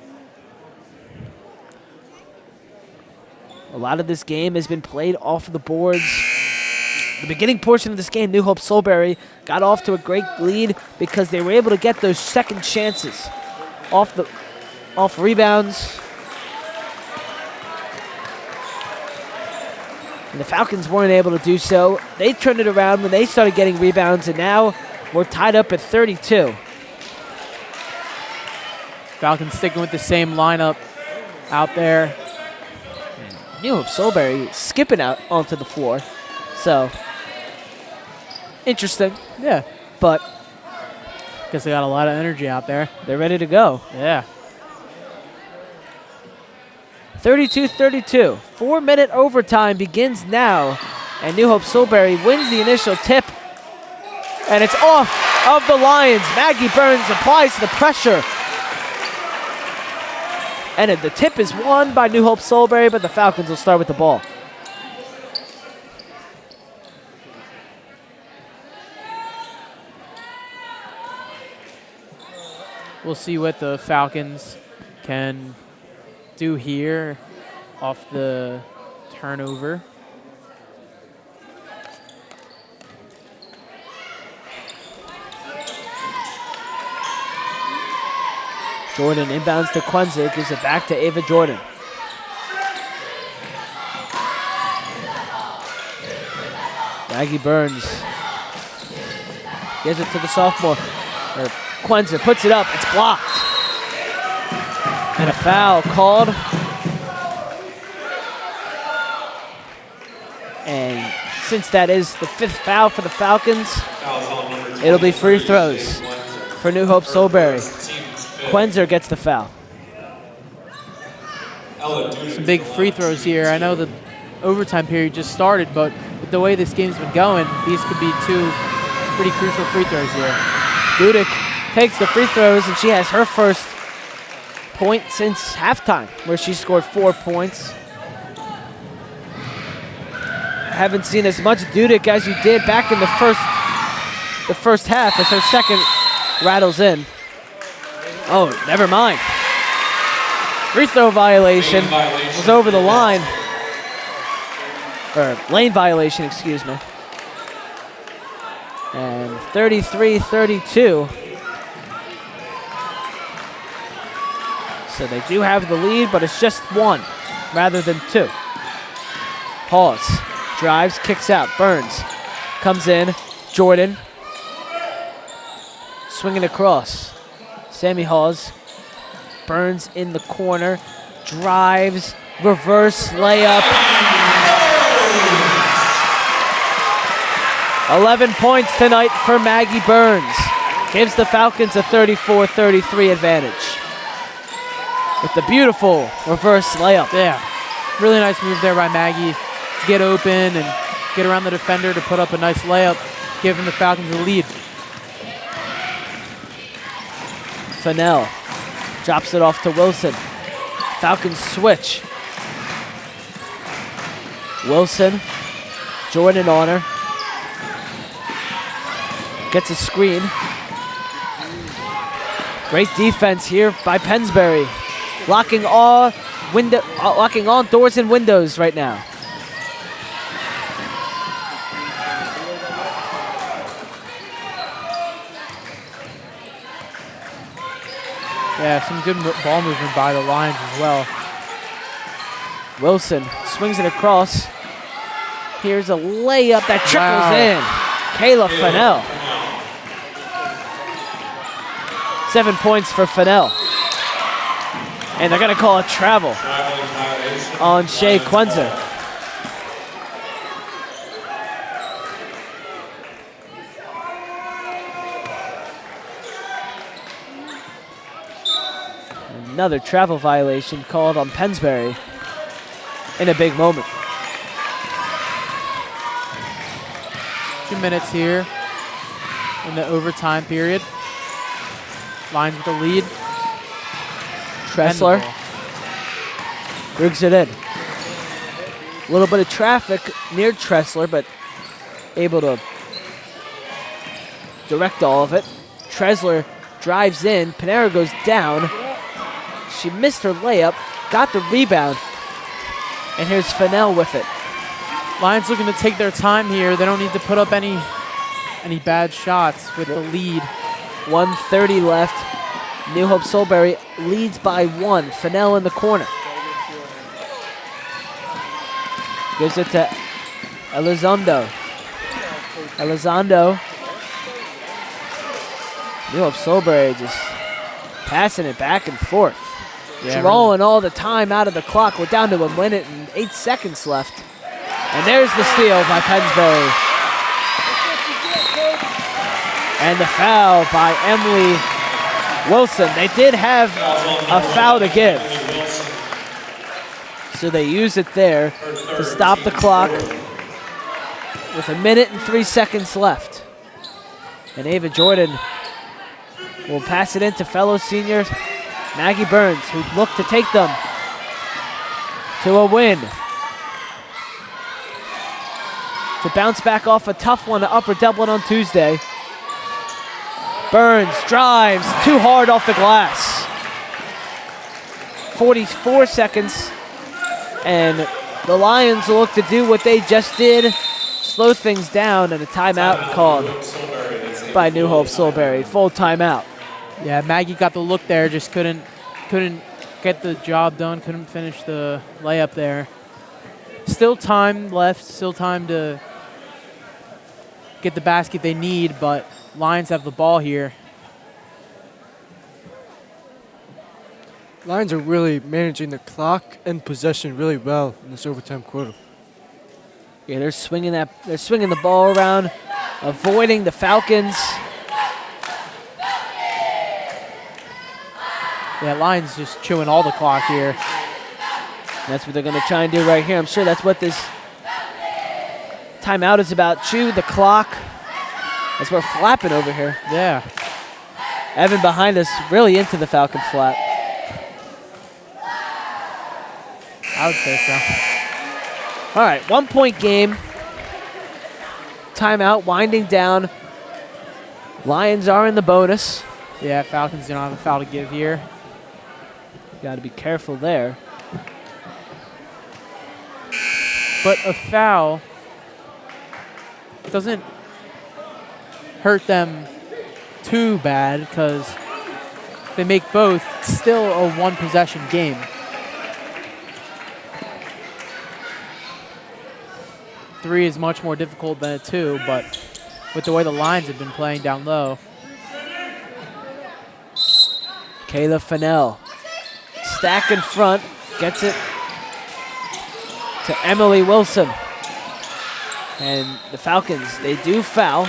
A lot of this game has been played off the boards. The beginning portion of this game, New Hope Solebury got off to a great lead because they were able to get those second chances off rebounds. And the Falcons weren't able to do so. They turned it around when they started getting rebounds, and now we're tied up at 32. Falcons sticking with the same lineup out there. New Hope Solebury skipping out onto the floor. So, interesting. Yeah. But guess they got a lot of energy out there. They're ready to go. Yeah. 32-32. 4-minute overtime begins now. And New Hope Solebury wins the initial tip. And it's off of the Lions. Maggie Burns applies the pressure. And the tip is won by New Hope Solebury, but the Falcons will start with the ball. We'll see what the Falcons can do here off the turnover. Jordan inbounds to Quenzer, gives it back to Ava Jordan. Maggie Burns gives it to the sophomore. Quenzer puts it up, it's blocked. And a foul called. And since that is the 5th foul for the Falcons, it'll be free throws for New Hope Solebury. Quenzer gets the foul. Some big free throws here. I know the overtime period just started, but with the way this game's been going, these could be 2 pretty crucial free throws here. Gudick takes the free throws, and she has her first point since halftime, where she scored 4 points. Haven't seen as much Dudek as you did back in the first half, as her second rattles in. Oh, never mind. Free throw violation was over the line. Or lane violation, excuse me. And 33-32. So they do have the lead, but it's just 1 rather than 2. Pause. Drives, kicks out. Burns comes in. Jordan swinging across. Sammy Hawes. Burns in the corner. Drives. Reverse layup. 11 points tonight for Maggie Burns. Gives the Falcons a 34-33 advantage. With the beautiful reverse layup. Yeah, really nice move there by Maggie to get open and get around the defender to put up a nice layup, giving the Falcons the lead. Fennell drops it off to Wilson. Falcons switch. Wilson, Jordan on her. Gets a screen. Great defense here by Pennsbury. Locking all doors and windows right now. Yeah, some good ball movement by the Lions as well. Wilson swings it across. Here's a layup that trickles in. Kayla Fennell. 7 points for Fennell. And they're going to call a travel on Shea Quenzer. Another travel violation called on Pennsbury in a big moment. 2 minutes here in the overtime period. Lions with the lead. Tressler rigs it in. A little bit of traffic near Tressler, but able to direct all of it. Tressler drives in. Panera goes down. She missed her layup, got the rebound, and here's Fennell with it. Lions looking to take their time here. They don't need to put up any bad shots with the lead. 1:30 left. New Hope Solebury leads by 1. Fennell in the corner. Gives it to Elizondo. New Hope Solebury just passing it back and forth. Yeah, Drawing all the time out of the clock. We're down to 1 minute and 8 seconds left. And there's the steal by Pennsbury. And the foul by Emily Wilson. They did have a foul to give. So they use it there to stop the clock with 1 minute and 3 seconds left. And Ava Jordan will pass it in to fellow senior Maggie Burns, who looked to take them to a win. To bounce back off a tough one to Upper Dublin on Tuesday. Burns drives too hard off the glass. 44 seconds, and the Lions will look to do what they just did, slow things down, and a timeout called by New Hope Solebury. Full timeout. Yeah, Maggie got the look there, just couldn't get the job done, couldn't finish the layup there. Still time left, still time to get the basket they need, but Lions have the ball here. Lions are really managing the clock and possession really well in this overtime quarter. Yeah, they're swinging the ball around, avoiding the Falcons. Yeah, Lions just chewing all the clock here. That's what they're going to try and do right here. I'm sure that's what this timeout is about. Chew the clock. As we're flapping over here. Yeah. Evan behind us, really into the Falcon flat. I would say so. All right, 1-point game. Timeout, winding down. Lions are in the bonus. Yeah, Falcons don't have a foul to give here. Got to be careful there. But a foul doesn't hurt them too bad because they make both, it's still a one-possession game. Three is much more difficult than a two, but with the way the Lions have been playing down low. Kayla Fennell. Stack in front. Gets it to Emily Wilson. And the Falcons, they do foul.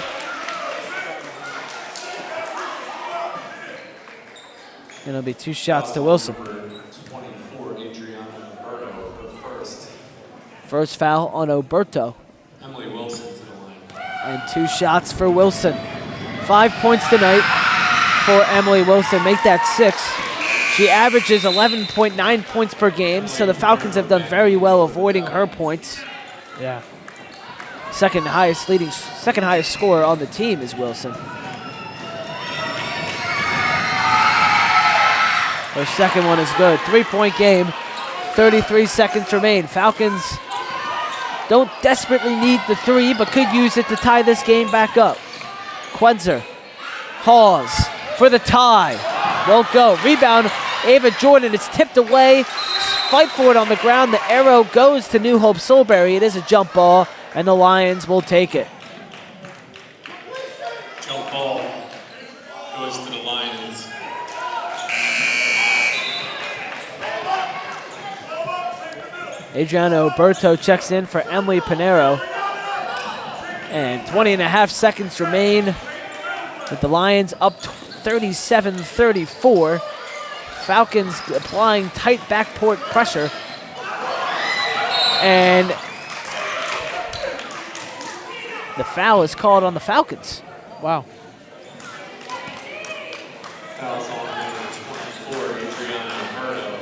And it'll be 2 shots to Wilson. 24, Adriana Alberto, the first. First foul on Oberto. Emily Wilson to the line. And 2 shots for Wilson. 5 points tonight for Emily Wilson. Make that 6. She averages 11.9 points per game, so the Falcons have done very well avoiding her points. Yeah. Second highest scorer on the team is Wilson. Her second one is good. 3-point game. 33 seconds remain. Falcons don't desperately need the 3, but could use it to tie this game back up. Quenzer. Hawes for the tie. Won't go. Rebound. Ava Jordan. It's tipped away. Fight for it on the ground. The arrow goes to New Hope Solebury. It is a jump ball, and the Lions will take it. Jump ball goes to the Lions. Adriana Oberto checks in for Emily Pinero. And 20.5 seconds remain with the Lions up 37-34. Falcons applying tight backcourt pressure. And the foul is called on the Falcons. Wow. Fouls on number 24, Adriana Alberto.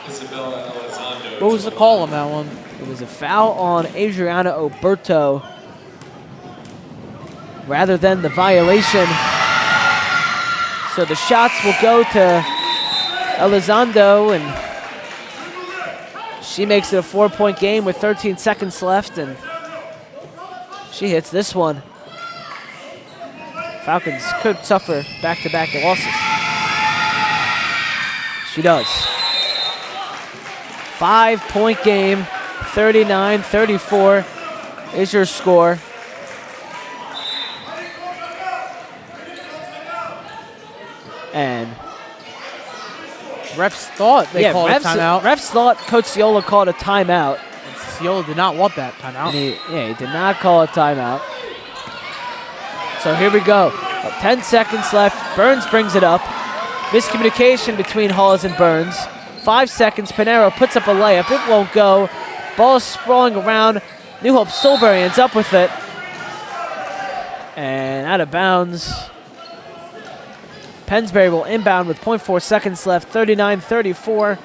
Isabella Elizondo. What was the call on that one? It was a foul on Adriana Oberto rather than the violation. So the shots will go to Elizondo, and she makes it a 4-point game with 13 seconds left, and she hits this one. Falcons could suffer back-to-back losses. She does. 5-point game, 39-34 is your score. And Refs thought they called a timeout. Refs thought Coach Ciola called a timeout. Ciola did not want that timeout. He did not call a timeout. So here we go. 10 seconds left. Burns brings it up. Miscommunication between Hawes and Burns. 5 seconds. Pinero puts up a layup. It won't go. Ball sprawling around. New Hope Solebury ends up with it. And out of bounds. Pennsbury will inbound with 0.4 seconds left. 39-34.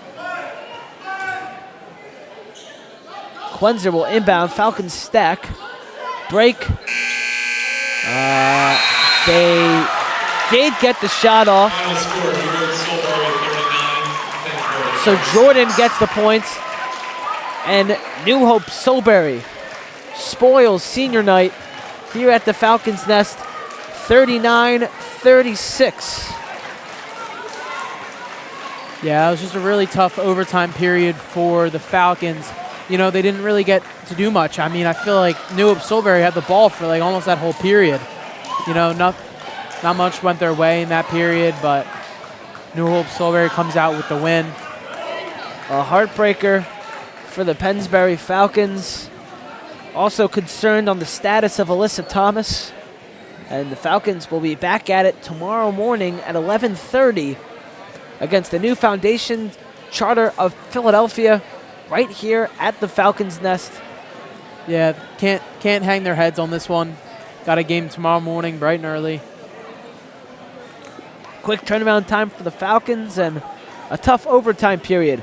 Quenzer will inbound. Falcons stack. Break. They did get the shot off. Final score, New Hope Solebury 39, Pennsbury. So Jordan gets the points. And New Hope Solebury spoils senior night here at the Falcons' Nest. 39-36. Yeah, it was just a really tough overtime period for the Falcons. You know, they didn't really get to do much. I mean, I feel like New Hope Solebury had the ball for like almost that whole period. You know, not much went their way in that period, but New Hope Solebury comes out with the win. A heartbreaker for the Pennsbury Falcons. Also concerned on the status of Alyssa Thomas. And the Falcons will be back at it tomorrow morning at 11:30 against the New Foundation Charter of Philadelphia right here at the Falcons' Nest. Yeah, can't hang their heads on this one. Got a game tomorrow morning, bright and early. quick turnaround time for the Falcons and a tough overtime period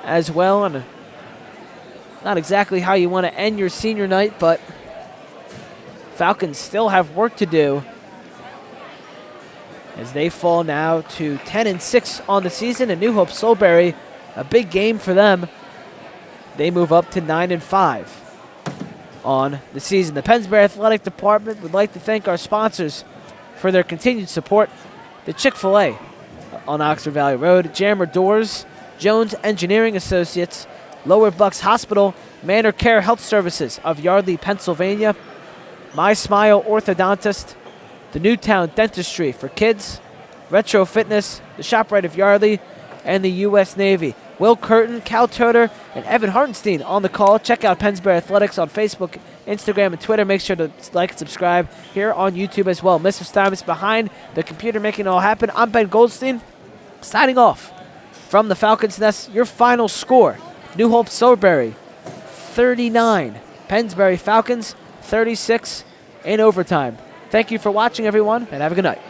as well. And not exactly how you want to end your senior night, but Falcons still have work to do as they fall now to 10-6 on the season. And New Hope Solebury, a big game for them. They move up to 9-5 on the season. The Pennsbury Athletic Department would like to thank our sponsors for their continued support. The Chick-fil-A on Oxford Valley Road, Jammer Doors, Jones Engineering Associates, Lower Bucks Hospital, Manor Care Health Services of Yardley, Pennsylvania, My Smile Orthodontist, the Newtown Dentistry for Kids, Retro Fitness, the ShopRite of Yardley, and the U.S. Navy. Will Curtin, Cal Toter, and Evan Hartenstein on the call. Check out Pennsbury Athletics on Facebook, Instagram, and Twitter. Make sure to like and subscribe here on YouTube as well. Mr. Steinmetz behind the computer making it all happen. I'm Ben Goldstein, signing off from the Falcons Nest. Your final score, New Hope Solebury 39, Pennsbury Falcons 36 in overtime. Thank you for watching, everyone, and have a good night.